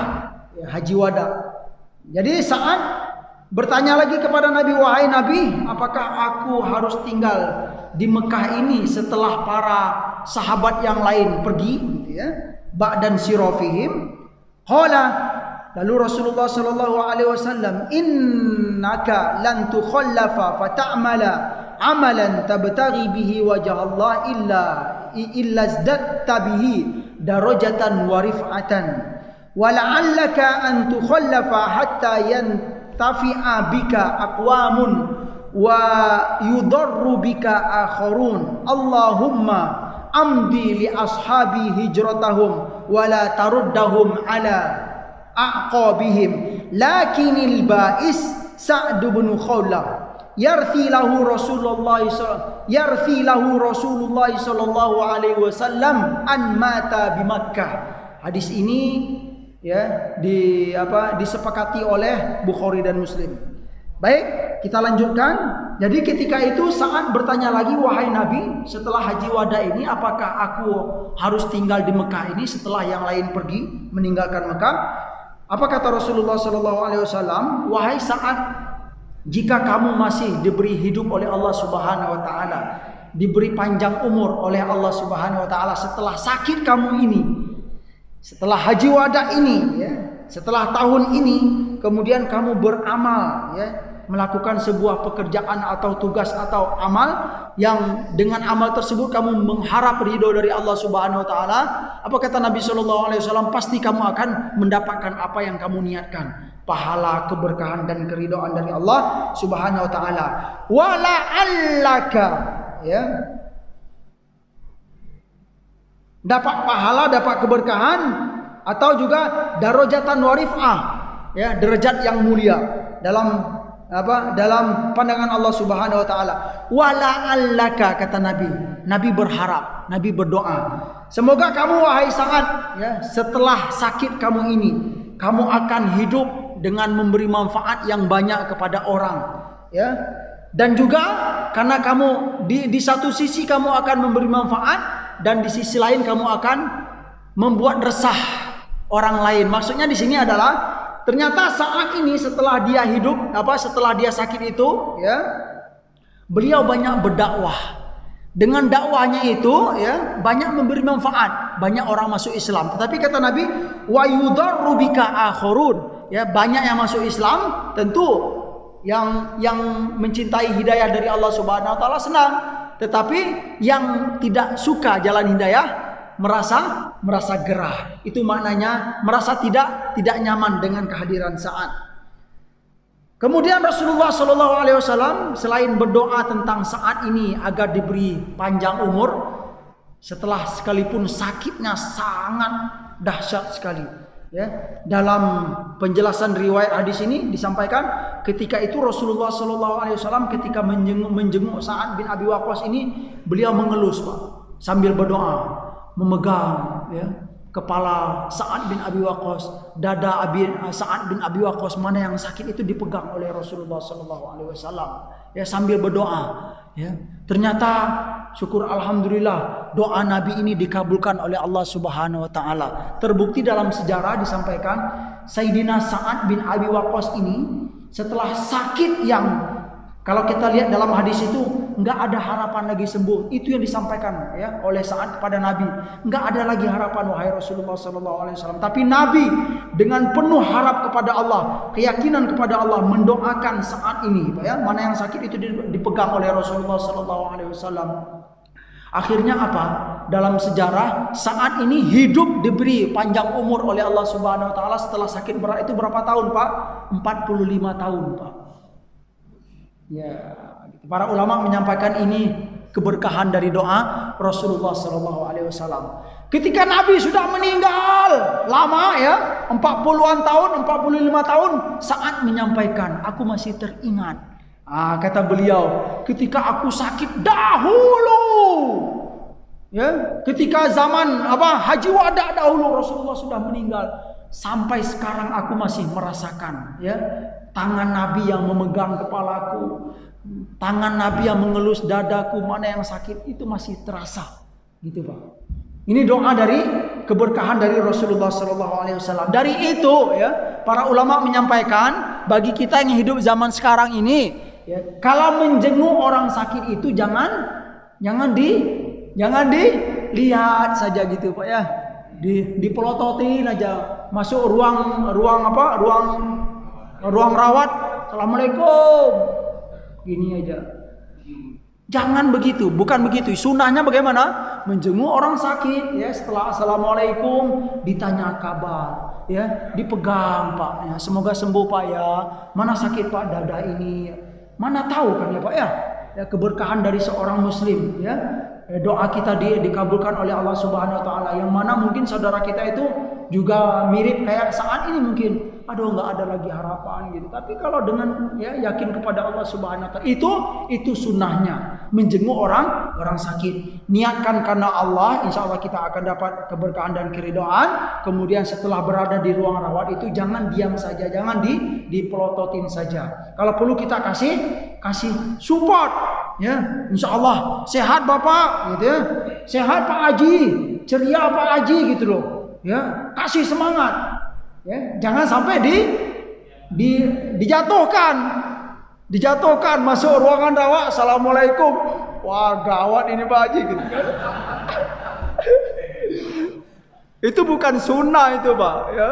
ya, haji wada. Jadi Sa'ad bertanya lagi kepada Nabi, wahai Nabi, apakah aku harus tinggal di Mekah ini setelah para sahabat yang lain pergi, gitu ya, ba'dan sirafihim? Qala, lalu Rasulullah sallallahu alaihi wasallam, innaka lan tukhallafa fata'mala amalan tabtaghi bihi wajh Allah illa zadatta bihi darajatan wa rif'atan wa la'allaka an tukhallafa hatta yantafi'a bika aqwamun wa yudarru bika akharun. Allahumma amdi li ashabi hijratahum wa la taruddahum ala aqabihim lakinil ba'is Sa'd bin Khawlah yarthi lahu Rasulullah sallallahu alaihi wasallam an mata bi Makkah. Hadis ini, ya, disepakati oleh Bukhari dan Muslim. Baik, kita lanjutkan. Jadi ketika itu Sa'ad bertanya lagi, wahai Nabi, setelah haji wada ini apakah aku harus tinggal di Mekah ini setelah yang lain pergi meninggalkan Mekah? Apa kata Rasulullah sallallahu alaihi wasallam? Wahai Sa'ad, jika kamu masih diberi hidup oleh Allah Subhanahu wa taala, diberi panjang umur oleh Allah Subhanahu wa taala setelah sakit kamu ini, setelah haji wada ini, ya, setelah tahun ini, kemudian kamu beramal, ya, melakukan sebuah pekerjaan atau tugas atau amal yang dengan amal tersebut kamu mengharap ridho dari Allah Subhanahu wa taala, apa kata Nabi sallallahu alaihi wasallam? Pasti kamu akan mendapatkan apa yang kamu niatkan, pahala, keberkahan dan keridhaan dari Allah Subhanahu wa taala. Wala allaka, ya, dapat pahala, dapat keberkahan, atau juga darajatan warifah, ya, derajat yang mulia dalam dalam pandangan Allah Subhanahu wa taala. Wala allaka, kata Nabi. Nabi berharap, Nabi berdoa, semoga kamu wahai Sa'ad, ya, setelah sakit kamu ini, kamu akan hidup dengan memberi manfaat yang banyak kepada orang, ya. Dan juga karena kamu di satu sisi kamu akan memberi manfaat, dan di sisi lain kamu akan membuat resah orang lain. Maksudnya di sini adalah ternyata saat ini setelah dia hidup, setelah dia sakit itu, ya, beliau banyak berdakwah. Dengan dakwahnya itu, ya, banyak memberi manfaat, banyak orang masuk Islam. Tetapi kata Nabi, wa yudarru bika akhurun, ya, banyak yang masuk Islam, tentu yang mencintai hidayah dari Allah Subhanahu wa taala senang, tetapi yang tidak suka jalan hidayah merasa gerah. Itu maknanya merasa tidak nyaman dengan kehadiran Sa'ad. Kemudian Rasulullah SAW selain berdoa tentang Sa'ad ini agar diberi panjang umur, setelah sekalipun sakitnya sangat dahsyat sekali, ya, dalam penjelasan riwayat hadis ini disampaikan ketika itu Rasulullah SAW ketika menjenguk Sa'ad bin Abi Waqqas ini, beliau mengelus, Pak, sambil berdoa, memegang, ya, kepala Sa'ad bin Abi Waqqas, dada Sa'ad bin Abi Waqqas, mana yang sakit itu dipegang oleh Rasulullah SAW, ya, sambil berdoa, ya. Ternyata syukur alhamdulillah doa Nabi ini dikabulkan oleh Allah Subhanahu wa taala. Terbukti dalam sejarah disampaikan Sayyidina Sa'ad bin Abi Waqqas ini setelah sakit yang kalau kita lihat dalam hadis itu nggak ada harapan lagi sembuh, itu yang disampaikan, ya, oleh Sa'ad kepada Nabi. Nggak ada lagi harapan wahai Rasulullah SAW. Tapi Nabi dengan penuh harap kepada Allah, keyakinan kepada Allah, mendoakan Sa'ad ini, ya, mana yang sakit itu dipegang oleh Rasulullah SAW. Akhirnya apa? Dalam sejarah Sa'ad ini hidup diberi panjang umur oleh Allah Subhanahu Wa Taala setelah sakit berat itu berapa tahun, Pak? 45 tahun, Pak. Ya, para ulama menyampaikan ini keberkahan dari doa Rasulullah SAW. Ketika Nabi sudah meninggal lama, ya, 40-an tahun, 45 tahun, Sa'ad menyampaikan, aku masih teringat. Kata beliau, ketika aku sakit dahulu, ya, ketika zaman haji wada dahulu Rasulullah sudah meninggal, sampai sekarang aku masih merasakan, ya, tangan Nabi yang memegang kepalaku, tangan Nabi yang mengelus dadaku, mana yang sakit itu masih terasa, gitu, Pak. Ini doa dari keberkahan dari Rasulullah SAW. Dari itu, ya, para ulama menyampaikan bagi kita yang hidup zaman sekarang ini, ya, kalau menjenguk orang sakit itu jangan dilihat saja, gitu, Pak, ya, dipelototin aja, masuk ruang rawat, assalamualaikum, gini aja. Jangan begitu, bukan begitu. Sunnahnya bagaimana? Menjenguk orang sakit, ya, setelah assalamualaikum ditanya kabar, ya, dipegang, Pak, ya, semoga sembuh, Pak, ya. Mana sakit, Pak? Dada ini. Mana tahu kan, ya, Pak, ya. Ya, keberkahan dari seorang muslim, ya. Doa kita dikabulkan oleh Allah Subhanahu Wa Taala. Yang mana mungkin saudara kita itu juga mirip kayak saat ini mungkin, aduh nggak ada lagi harapan, gitu. Tapi kalau dengan, ya, yakin kepada Allah Subhanahu Wa Taala, itu sunnahnya menjenguk orang sakit. Niatkan karena Allah, insya Allah kita akan dapat keberkahan dan keridhaan. Kemudian setelah berada di ruang rawat itu jangan diam saja, jangan dipelototin saja. Kalau perlu kita kasih support, ya, insya Allah sehat Bapak, gitu, ya, sehat Pak Haji, ceria Pak Haji, gitu loh, ya, kasih semangat, ya, jangan sampai dijatuhkan masuk ruangan rawat, assalamualaikum, wah gawat ini Pak Haji, gitu. Itu bukan sunnah itu, Pak, ya,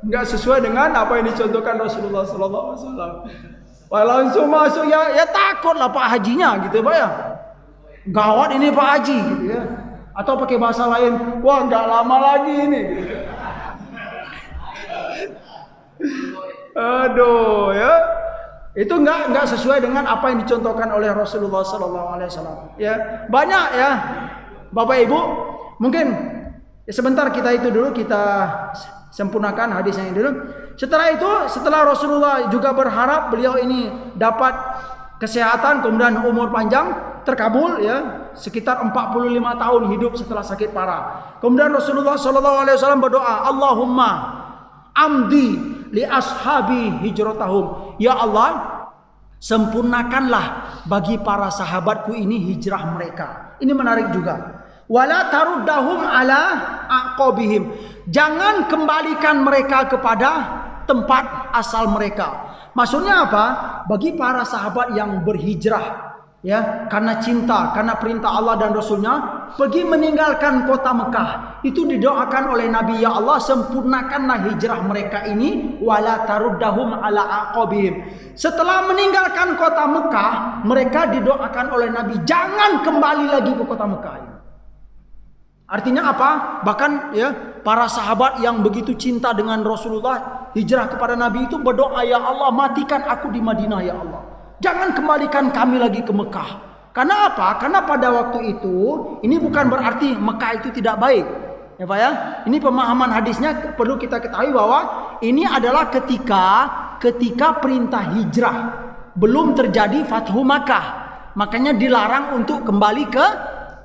nggak sesuai dengan apa yang dicontohkan Rasulullah SAW. Wah, langsung masuk, ya takut lah Pak Hajinya, gitu, Pak, ya, gawat ini Pak Haji, gitu, ya, atau pakai bahasa lain, wah nggak lama lagi ini, gitu. Aduh, ya, itu nggak sesuai dengan apa yang dicontohkan oleh Rasulullah SAW. Ya, banyak, ya, Bapak Ibu, mungkin, ya, sebentar kita itu dulu, kita sempurnakan hadisnya ini dulu. Setelah Rasulullah juga berharap beliau ini dapat kesehatan, kemudian umur panjang, terkabul, ya, sekitar 45 tahun hidup setelah sakit parah. Kemudian Rasulullah SAW berdoa, Allahumma amdi li ashabi hijratahum. Ya Allah, sempurnakanlah bagi para sahabatku ini hijrah mereka. Ini menarik juga. Wala taruddahum ala aqabihim. Jangan kembalikan mereka kepada tempat asal mereka. Maksudnya apa? Bagi para sahabat yang berhijrah, ya, karena cinta, karena perintah Allah dan Rasulnya, pergi meninggalkan kota Mekah. Itu didoakan oleh Nabi, ya Allah, sempurnakanlah hijrah mereka ini. Wala taruddahum ala aqabihim. Setelah meninggalkan kota Mekah, mereka didoakan oleh Nabi, jangan kembali lagi ke kota Mekah ini. Artinya apa? Bahkan ya, para sahabat yang begitu cinta dengan Rasulullah, hijrah kepada Nabi itu berdoa, ya Allah, matikan aku di Madinah, ya Allah. Jangan kembalikan kami lagi ke Mekah. Karena apa? Karena pada waktu itu, ini bukan berarti Mekah itu tidak baik. Ya Pak ya, ini pemahaman hadisnya perlu kita ketahui bahwa ini adalah ketika perintah hijrah, belum terjadi Fathu Makkah. Makanya dilarang untuk kembali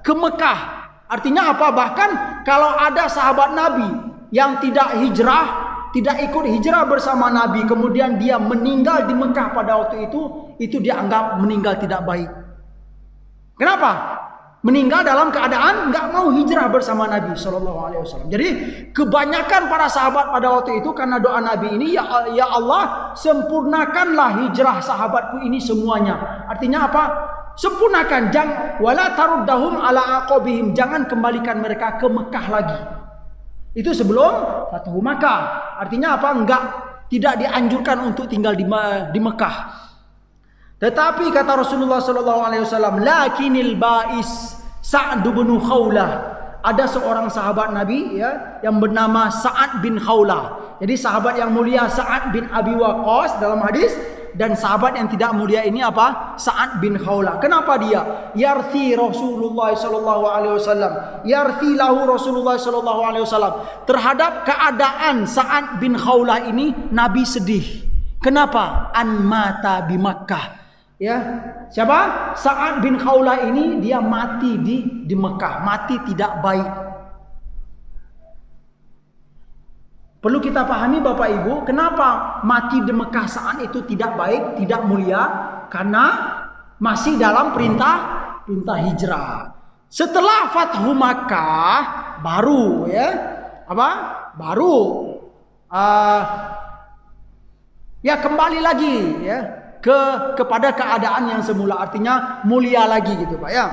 ke Mekah. Artinya apa? Bahkan kalau ada sahabat Nabi yang tidak hijrah, tidak ikut hijrah bersama Nabi, kemudian dia meninggal di Mekah pada waktu itu dianggap meninggal tidak baik. Kenapa? Meninggal dalam keadaan nggak mau hijrah bersama Nabi Shallallahu Alaihi Wasallam. Jadi kebanyakan para sahabat pada waktu itu karena doa Nabi ini, ya Allah, sempurnakanlah hijrah sahabatku ini semuanya. Artinya apa? Sempurnakan, jangan wala taruddahum ala aqabihim, jangan kembalikan mereka ke Mekah lagi. Itu sebelum Fathu Makkah. Artinya apa? Tidak dianjurkan untuk tinggal di Mekah. Tetapi kata Rasulullah sallallahu alaihi wasallam, lakinil ba'is Sa'd bin Khawlah. Ada seorang sahabat Nabi ya yang bernama Sa'ad bin Khawlah. Jadi sahabat yang mulia Sa'ad bin Abi Waqqas dalam hadis, dan sahabat yang tidak mulia ini apa? Sa'ad bin Khawlah. Kenapa dia? Yarthi Rasulullah sallallahu alaihi wasallam. Yarthi lahu Rasulullah sallallahu alaihi wasallam. Terhadap keadaan Sa'ad bin Khawlah ini Nabi sedih. Kenapa? An mata bi Makkah. Ya, siapa? Sa'ad bin Khawlah ini dia mati di Mekah, mati tidak baik. Perlu kita pahami Bapak Ibu, kenapa mati di Mekah saat itu tidak baik, tidak mulia? Karena masih dalam perintah hijrah. Setelah Fathu Makkah baru ya, apa? Baru ya kembali lagi ya kepada keadaan yang semula, artinya mulia lagi gitu Pak ya.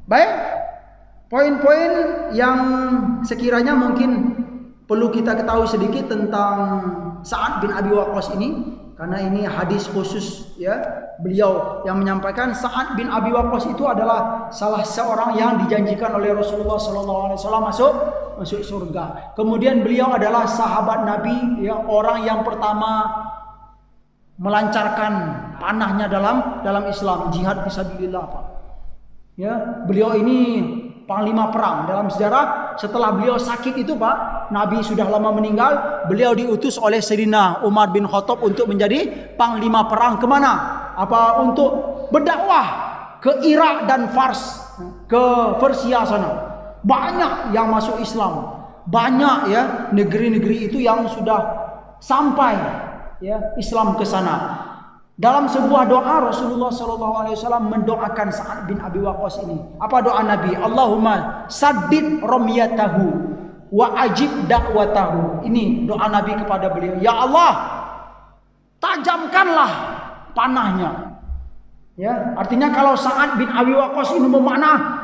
Baik, poin-poin yang sekiranya mungkin perlu kita ketahui sedikit tentang Sa'ad bin Abi Waqqas ini, karena ini hadis khusus ya, beliau yang menyampaikan. Sa'ad bin Abi Waqqas itu adalah salah seorang yang dijanjikan oleh Rasulullah SAW masuk surga. Kemudian beliau adalah sahabat Nabi ya, orang yang pertama melancarkan panahnya dalam Islam, jihad fisabilillah Pak. Ya, beliau ini panglima perang dalam sejarah. Setelah beliau sakit itu Pak, Nabi sudah lama meninggal, beliau diutus oleh Sayyidina Umar bin Khattab untuk menjadi panglima perang. Kemana? Apa? Untuk berdakwah ke Irak dan Fars, ke Persia sana. Banyak yang masuk Islam, banyak ya negeri-negeri itu yang sudah sampai ya Islam ke sana. Dalam sebuah doa Rasulullah SAW mendoakan Sa'ad bin Abi Waqqas ini. Apa doa Nabi? Allahumma saddid ramyatahu wa ajib da'watahu. Ini doa Nabi kepada beliau. Ya Allah, tajamkanlah panahnya. Ya, artinya kalau Sa'ad bin Abi Waqqas ini memanah,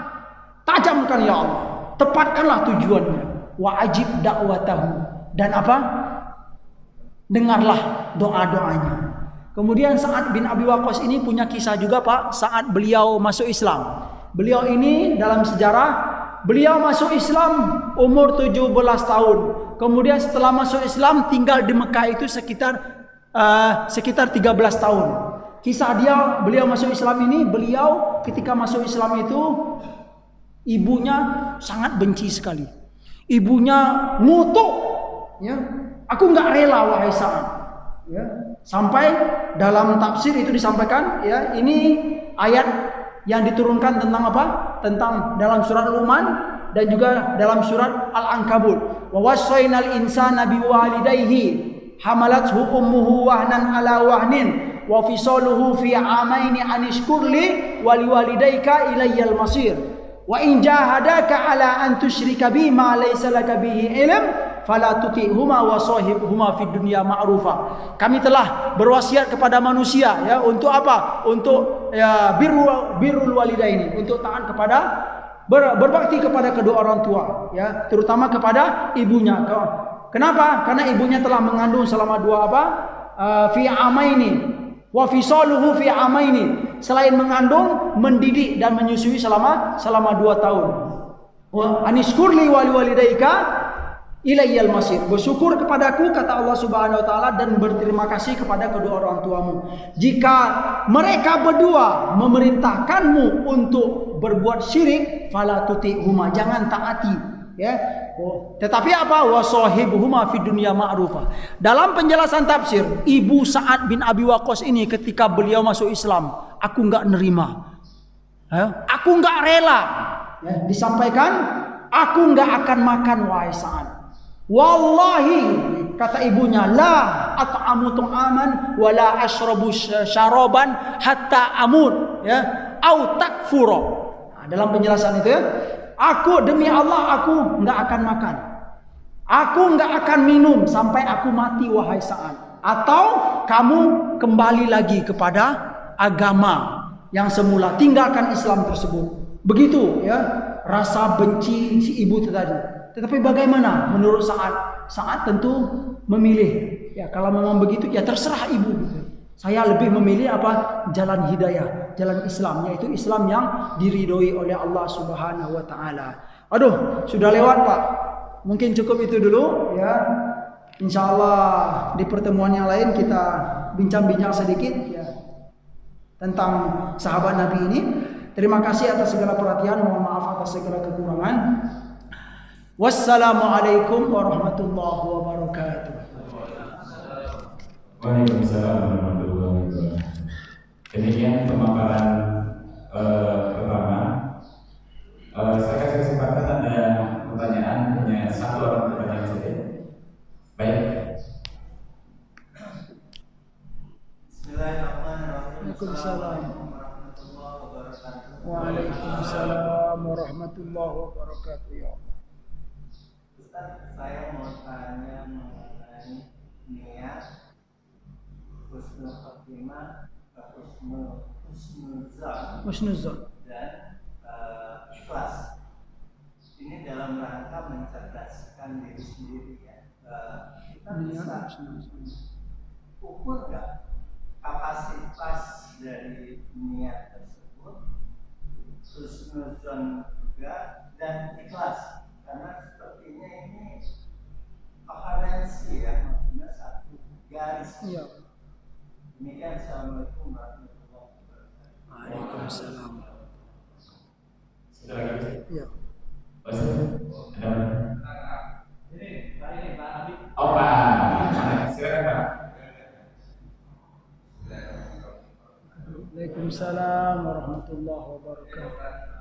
tajamkan ya Allah, tepatkanlah tujuannya. Wa ajib da'watahu, dan apa? Dengarlah doa-doanya. Kemudian Sa'ad bin Abi Waqqas ini punya kisah juga Pak, saat beliau masuk Islam. Beliau ini dalam sejarah, beliau masuk Islam umur 17 tahun. Kemudian setelah masuk Islam tinggal di Mekah itu sekitar 13 tahun. Kisah beliau masuk Islam ini, beliau ketika masuk Islam itu ibunya sangat benci sekali. Ibunya ngutuk, ya, aku nggak rela wahai Sa'ad. Ya, sampai dalam tafsir itu disampaikan ya, ini ayat yang diturunkan tentang apa? Tentang dalam surat Luqman dan juga dalam surat Al-Ankabut. Wa wassaynal insana biwalidayhi hamalathu ummuhu wahnan ala wahnin wa fisaluhu fi amaini anishkurli wa liwalidayka ilayyal masir. Wa in jahadaka ala an tusyrika bi ma laysa laka bihi ilm fala tuti'huma wa sahibhuma fid dunya ma'rufa. Kami telah berwasiat kepada manusia ya untuk apa? Untuk ya birrul walidaini, untuk taat kepada berbakti kepada kedua orang tua ya, terutama kepada ibunya. Kenapa? Karena ibunya telah mengandung selama dua apa? Fi amaini wa fisaluhu fi amaini. Selain mengandung, mendidik dan menyusui selama 2 tahun. Wa anishkurli wa liwalidayka ilayyal masir. Bersyukur kepadaku kata Allah Subhanahu wa taala dan berterima kasih kepada kedua orang tuamu. Jika mereka berdua memerintahkanmu untuk berbuat syirik, fala tuti'huma, jangan taati ya. Tetapi apa? Wasahibhuma fid dunya ma'rufa. Dalam penjelasan tafsir, ibu Sa'ad bin Abi Waqqas ini ketika beliau masuk Islam, aku enggak nerima. Aku enggak rela. Ya, disampaikan, aku enggak akan makan wahai Sa'ad. Wallahi kata ibunya, la at'amu tu'aman wa la ashrabu syaraban hatta amut ya au takfura. Nah, dalam penjelasan itu ya, aku demi Allah aku enggak akan makan. Aku enggak akan minum sampai aku mati wahai Sa'ad, atau kamu kembali lagi kepada agama yang semula, tinggalkan Islam tersebut. Begitu ya rasa benci si ibu itu tadi. Tetapi bagaimana menurut Sa'ad? Sa'ad tentu memilih. Ya kalau memang begitu ya terserah ibu. Saya lebih memilih apa? Jalan hidayah, jalan Islam, yaitu Islam yang diridhoi oleh Allah Subhanahu wa taala. Aduh, sudah lewat, Pak. Mungkin cukup itu dulu ya. Insyaallah di pertemuan yang lain kita bincang-bincang sedikit ya tentang sahabat Nabi ini. Terima kasih atas segala perhatian, mohon maaf atas segala kekurangan. Wassalamualaikum warahmatullahi wabarakatuh. Waalaikumsalam warahmatullahi wabarakatuh. Demikian pemaparan pertama. Saya kasih kesempatan ada pertanyaan, hanya satu orang pertanyaan saja. Baik. Bismillahirrahmanirrahim. Waalaikumsalam warahmatullahi wabarakatuh. Ya Allah. Ustaz, saya mau tanya mengenai niat, husnul khotimah, Husnuzon dan ikhlas. Ini dalam rangka mencerdaskan diri sendiri ya. Kita bisa ukur nggak kapasitas dari niat tersebut, husnuzon juga dan ikhlas. Karena sepertinya ini koherensi ya, maksudnya satu garis. Iya. Demikian, assalamualaikum warahmatullahi wabarakatuh. Waalaikumsalam. Sudah lagi? Iya. Ini Pak Habib. Oh Pak, silakan Pak. Waalaikumsalam warahmatullahi wabarakatuh. Waalaikumsalam.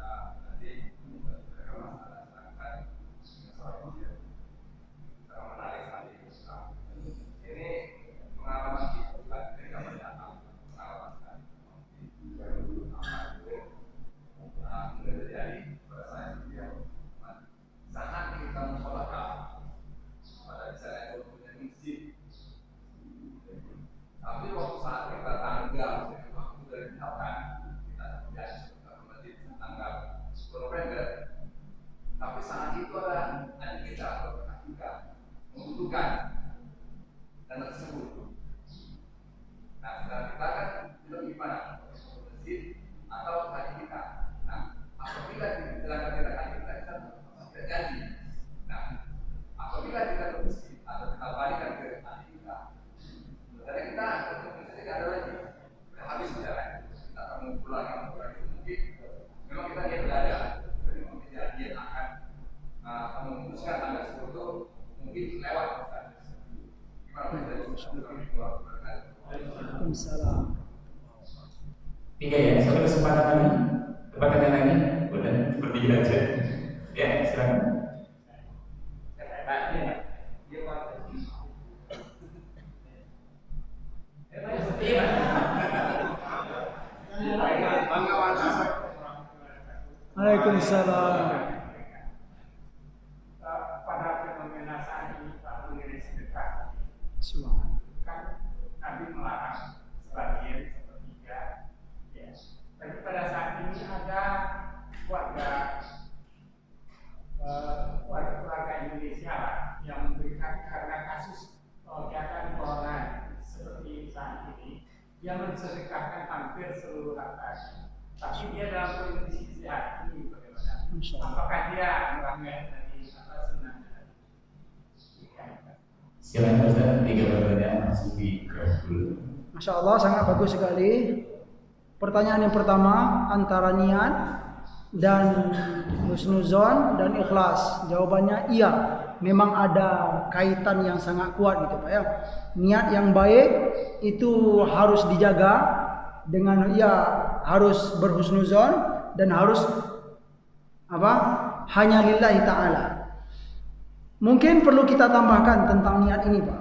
3 ya, satu kesempatan lagi. Pertanyaan lagi, udah berdiri aja. Ya, silakan. Waalaikumsalam. Pada fenomena saat ini Pak mengenai sedekah, kan Nabi melarang sebagian sepertiga, ya. Tapi pada saat ini ada warga Indonesia lah yang memberikan karena kasus kegiatan corona seperti saat ini, dia mensedekahkan hampir seluruh hartanya. Tapi dia dalam kondisi sehat ini bagaimana? Apakah dia melanggar dari sunnah? Silakan Ustaz, 3 pertanyaan masih di grab dulu. Masya Allah, sangat bagus sekali. Pertanyaan yang pertama, antara niat dan husnuzon dan ikhlas. Jawabannya iya, memang ada kaitan yang sangat kuat gitu Pak ya. Niat yang baik itu harus dijaga dengan harus berhusnuzon dan harus hanya lillahi ta'ala. Mungkin perlu kita tambahkan tentang niat ini Pak.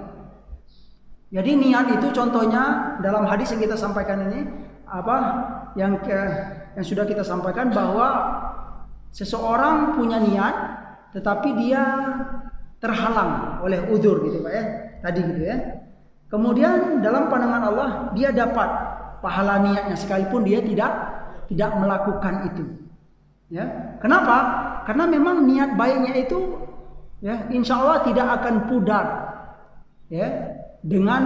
Jadi niat itu contohnya dalam hadis yang kita sampaikan ini yang sudah kita sampaikan bahwa seseorang punya niat tetapi dia terhalang oleh udzur gitu Pak ya. Tadi gitu ya. Kemudian dalam pandangan Allah dia dapat pahala niatnya sekalipun dia tidak melakukan itu. Ya. Kenapa? Karena memang niat baiknya itu ya insya Allah tidak akan pudar ya dengan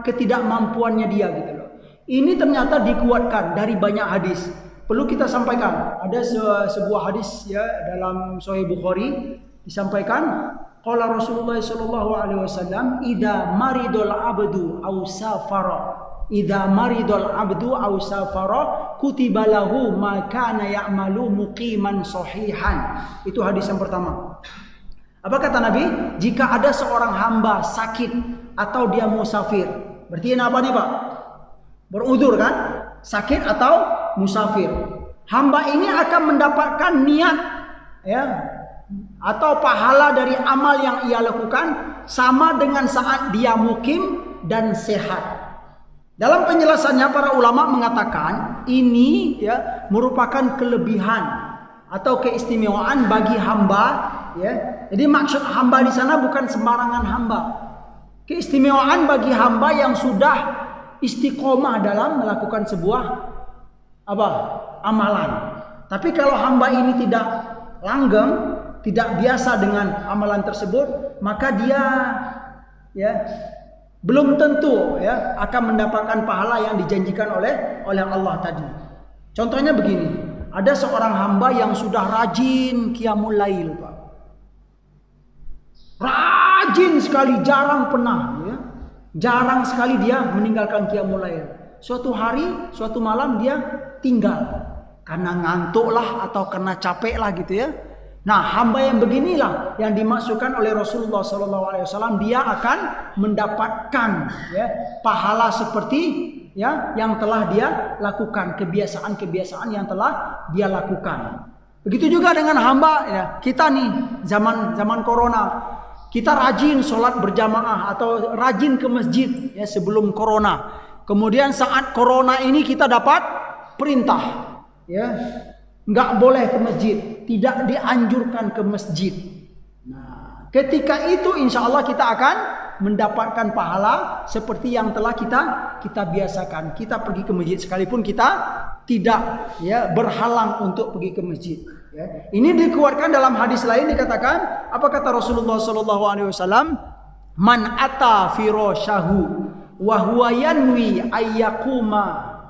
ketidakmampuannya dia gitu loh. Ini ternyata dikuatkan dari banyak hadis. Perlu kita sampaikan, ada sebuah hadis ya dalam Sahih Bukhari disampaikan qala Rasulullah sallallahu alaihi wasallam idza maridul abdu aw safara idza maridul abdu aw safara kutiba lahu ma kana ya'malu muqiman sahihan. Itu hadis yang pertama. Apa kata Nabi? Jika ada seorang hamba sakit atau dia musafir. Berarti apa nih Pak? Berudzur kan? Sakit atau musafir. Hamba ini akan mendapatkan niat ya atau pahala dari amal yang ia lakukan sama dengan saat dia mukim dan sehat. Dalam penjelasannya para ulama mengatakan ini ya merupakan kelebihan atau keistimewaan bagi hamba ya. Jadi maksud hamba di sana bukan sembarangan hamba. Keistimewaan bagi hamba yang sudah istiqomah dalam melakukan sebuah amalan. Tapi kalau hamba ini tidak langgeng, tidak biasa dengan amalan tersebut, maka dia ya belum tentu ya akan mendapatkan pahala yang dijanjikan oleh Allah tadi. Contohnya begini, ada seorang hamba yang sudah rajin qiyamul lail, Pak. Rajin sekali, jarang pernah ya. Jarang sekali dia meninggalkan qiyamul lail. Suatu hari, suatu malam dia tinggal karena ngantuk lah atau karena capek lah gitu ya. Nah, hamba yang beginilah yang dimaksudkan oleh Rasulullah SAW, dia akan mendapatkan ya pahala seperti ya yang telah dia lakukan, kebiasaan-kebiasaan yang telah dia lakukan. Begitu juga dengan hamba ya, kita nih zaman corona, kita rajin sholat berjamaah atau rajin ke masjid ya sebelum corona. Kemudian saat corona ini kita dapat perintah ya nggak boleh ke masjid, tidak dianjurkan ke masjid. Nah, ketika itu insya Allah kita akan mendapatkan pahala seperti yang telah kita biasakan. Kita pergi ke masjid sekalipun kita tidak ya berhalang untuk pergi ke masjid. Ya. Ini dikuatkan dalam hadis lain dikatakan, apa kata Rasulullah SAW? Man ata firashahu wa huwa yanwi ayyakuma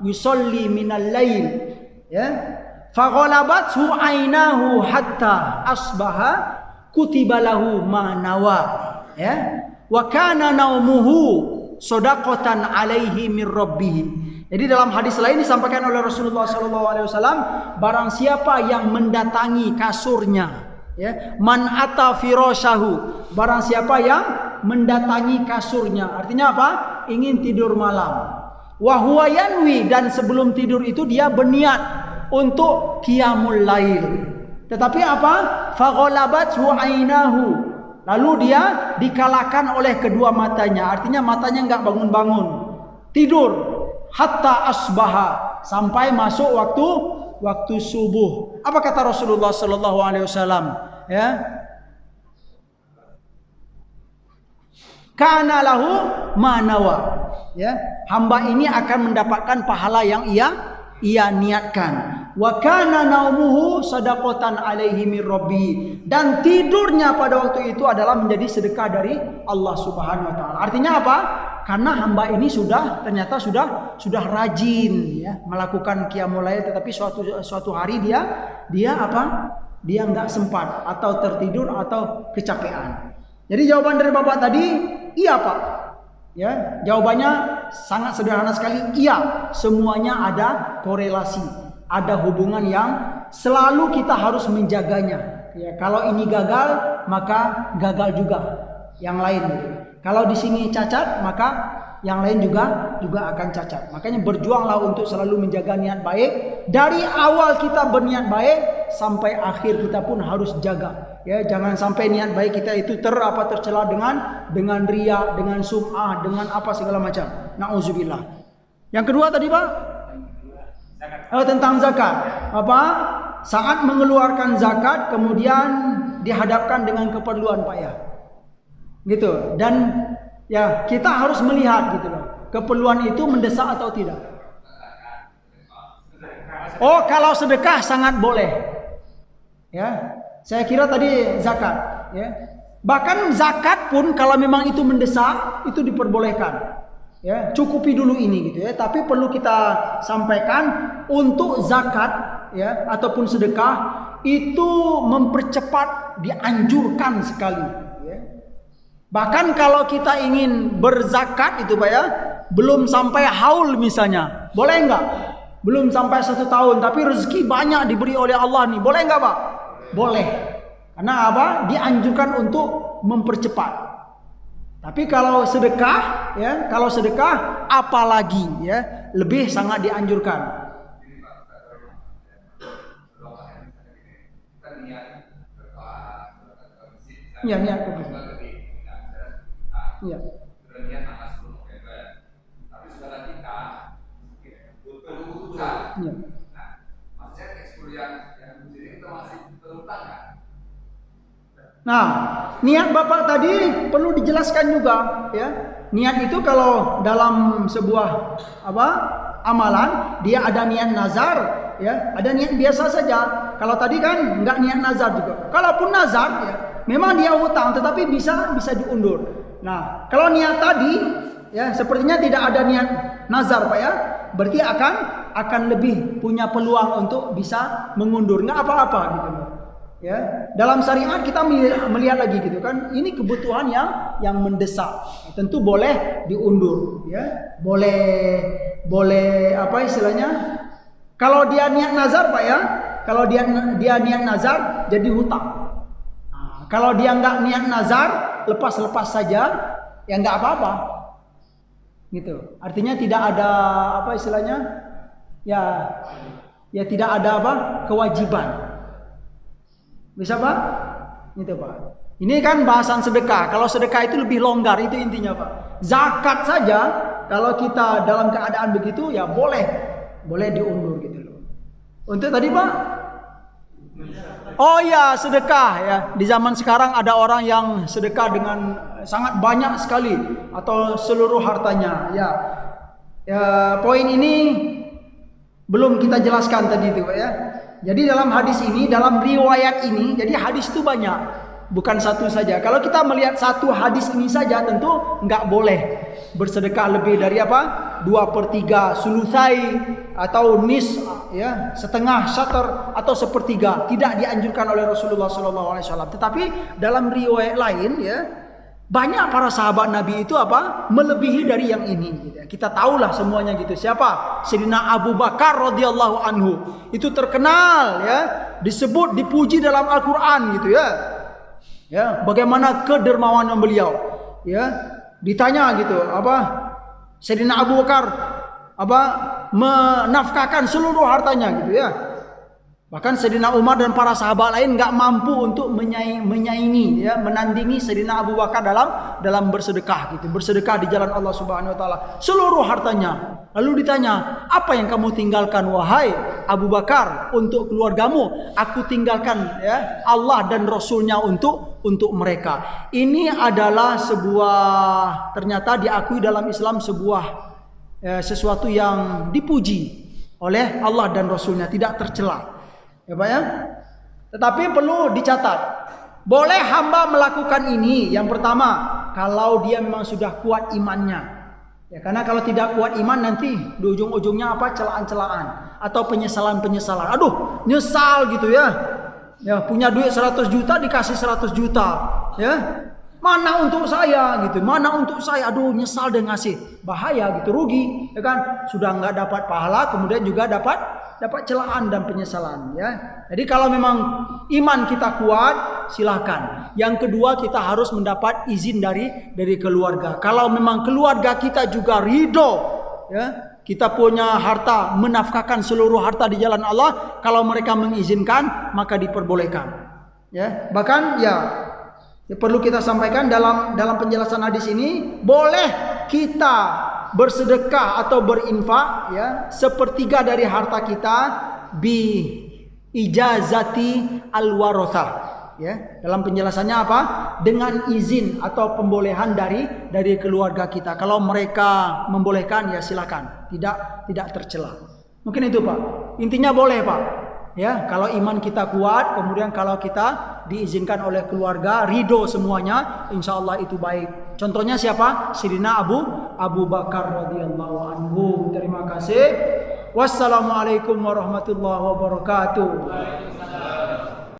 yusolli minal lail. Ya. Faghalabathu ainahu hatta asbaha kutiba lahu ma nawa ya wa kana naumuhu shadaqatan alaihi mir rabbih. Jadi dalam hadis lain disampaikan oleh Rasulullah SAW, barang siapa yang mendatangi kasurnya ya man ata firashahu, barang siapa yang mendatangi kasurnya, artinya apa? Ingin tidur malam. Wa huwa yanwi, dan sebelum tidur itu dia berniat untuk qiyamul lail. Tetapi apa? Faghalabathu ainahu, lalu dia dikalahkan oleh kedua matanya. Artinya matanya enggak bangun-bangun, tidur hatta asbaha, sampai masuk waktu waktu subuh. Apa kata Rasulullah sallallahu alaihi wasallam? Ya. Kana lahu manawa. Ya, hamba ini akan mendapatkan pahala yang ia niatkan. Wa kana naumuhu sadaqatan alaihi mir rabbi, dan tidurnya pada waktu itu adalah menjadi sedekah dari Allah Subhanahu wa taala. Artinya apa? Karena hamba ini ternyata sudah rajin ya melakukan qiyamul lail, tetapi suatu hari dia apa? Dia enggak sempat atau tertidur atau kecapean. Jadi jawaban dari Bapak tadi iya, Pak. Ya, jawabannya sangat sederhana sekali. Iya, semuanya ada korelasi, ada hubungan yang selalu kita harus menjaganya. Ya, kalau ini gagal, maka gagal juga yang lain. Gitu. Kalau di sini cacat, maka yang lain juga akan cacat. Makanya berjuanglah untuk selalu menjaga niat baik. Dari awal kita berniat baik sampai akhir kita pun harus jaga. Ya, jangan sampai niat baik kita itu tercela dengan riya, dengan sum'ah, dengan apa segala macam. Nauzubillah. Yang kedua tadi, Pak? Tentang zakat. Apa? Saat mengeluarkan zakat kemudian dihadapkan dengan keperluan, Pak ya. Gitu. Dan ya, kita harus melihat gitu loh. Keperluan itu mendesak atau tidak. Oh, kalau sedekah sangat boleh. Ya. Saya kira tadi zakat, ya. Bahkan zakat pun kalau memang itu mendesak, itu diperbolehkan. Ya, cukupi dulu ini gitu ya. Tapi perlu kita sampaikan untuk zakat ya ataupun sedekah itu mempercepat, dianjurkan sekali, ya. Bahkan kalau kita ingin berzakat itu Pak ya, belum sampai haul misalnya, boleh enggak? Belum sampai 1 tahun tapi rezeki banyak diberi oleh Allah nih, boleh enggak Pak? Boleh. Karena apa? Dianjurkan untuk mempercepat. Tapi kalau sedekah ya, apalagi ya, lebih sangat dianjurkan. Ya, niat. Iya. Iya. Nah, niat Bapak tadi perlu dijelaskan juga ya. Niat itu kalau dalam sebuah amalan, dia ada niat nazar ya, ada niat biasa saja. Kalau tadi kan enggak niat nazar juga. Kalaupun nazar ya, memang dia hutang tetapi bisa diundur. Nah, kalau niat tadi ya sepertinya tidak ada niat nazar Pak ya. Berarti akan lebih punya peluang untuk bisa mengundur, enggak apa-apa gitu loh. Ya, dalam syariat kita melihat lagi gitu kan, ini kebutuhan yang mendesak, tentu boleh diundur, ya, boleh apa istilahnya? Kalau dia niat nazar Pak ya, kalau dia niat nazar jadi hutang. Nah, kalau dia nggak niat nazar, lepas saja, ya nggak apa-apa, gitu. Artinya tidak ada apa istilahnya? Ya tidak ada kewajiban. Bisa Pak? Itu Pak. Ini kan bahasan sedekah. Kalau sedekah itu lebih longgar, itu intinya Pak. Zakat saja kalau kita dalam keadaan begitu ya boleh diundur gitu loh. Untuk tadi Pak? Oh ya, sedekah ya. Di zaman sekarang ada orang yang sedekah dengan sangat banyak sekali atau seluruh hartanya. Ya, poin ini belum kita jelaskan tadi itu ya. Jadi dalam hadis ini, dalam riwayat ini, jadi hadis itu banyak, bukan satu saja. Kalau kita melihat satu hadis ini saja, tentu nggak boleh bersedekah lebih dari 2/3 sulusai atau nis, ya, setengah syatar atau 1/3. Tidak dianjurkan oleh Rasulullah SAW. Tetapi dalam riwayat lain, ya, banyak para sahabat Nabi itu melebihi dari yang ini. Gitu. Kita tahulah semuanya gitu. Siapa? Sayyidina Abu Bakar radhiyallahu anhu. Itu terkenal ya, disebut, dipuji dalam Al-Qur'an gitu ya. Ya, bagaimana kedermawanan beliau. Ya, ditanya gitu, Sayyidina Abu Bakar menafkahkan seluruh hartanya gitu ya. Bahkan Sayyidina Umar dan para sahabat lain nggak mampu untuk menyaingi, ya, menandingi Sayyidina Abu Bakar dalam bersedekah gitu, bersedekah di jalan Allah Subhanahu Wa Taala seluruh hartanya. Lalu ditanya, apa yang kamu tinggalkan wahai Abu Bakar untuk keluargamu, aku tinggalkan ya Allah dan Rasulnya untuk mereka. Ini adalah sebuah, ternyata diakui dalam Islam sebuah sesuatu yang dipuji oleh Allah dan Rasulnya, tidak tercela. Ya Pak ya. Tetapi perlu dicatat, boleh hamba melakukan ini. Yang pertama, kalau dia memang sudah kuat imannya. Ya, karena kalau tidak kuat iman nanti di ujung-ujungnya apa? Celaan-celaan atau penyesalan-penyesalan. Aduh, nyesal gitu ya. Ya, punya duit 100 juta dikasih 100 juta, ya. Mana untuk saya gitu, mana untuk saya, aduh nyesal dan ngasih, bahaya gitu, rugi, ya kan? Sudah nggak dapat pahala, kemudian juga dapat celaan dan penyesalan, ya. Jadi kalau memang iman kita kuat, silakan. Yang kedua, kita harus mendapat izin dari keluarga. Kalau memang keluarga kita juga ridho, ya, kita punya harta, menafkahkan seluruh harta di jalan Allah, kalau mereka mengizinkan, maka diperbolehkan, ya. Bahkan ya perlu kita sampaikan dalam penjelasan hadis ini, boleh kita bersedekah atau berinfak ya sepertiga dari harta kita bi ijazati al-warathah, ya. Dalam penjelasannya apa? Dengan izin atau pembolehan dari keluarga kita. Kalau mereka membolehkan ya silakan, tidak tercela. Mungkin itu Pak. Intinya boleh Pak. Ya, kalau iman kita kuat, kemudian kalau kita diizinkan oleh keluarga, ridho semuanya, insya Allah itu baik. Contohnya siapa? Sayyidina Abu Bakar radhiyallahu anhu. Terima kasih. Wassalamualaikum warahmatullahi wabarakatuh.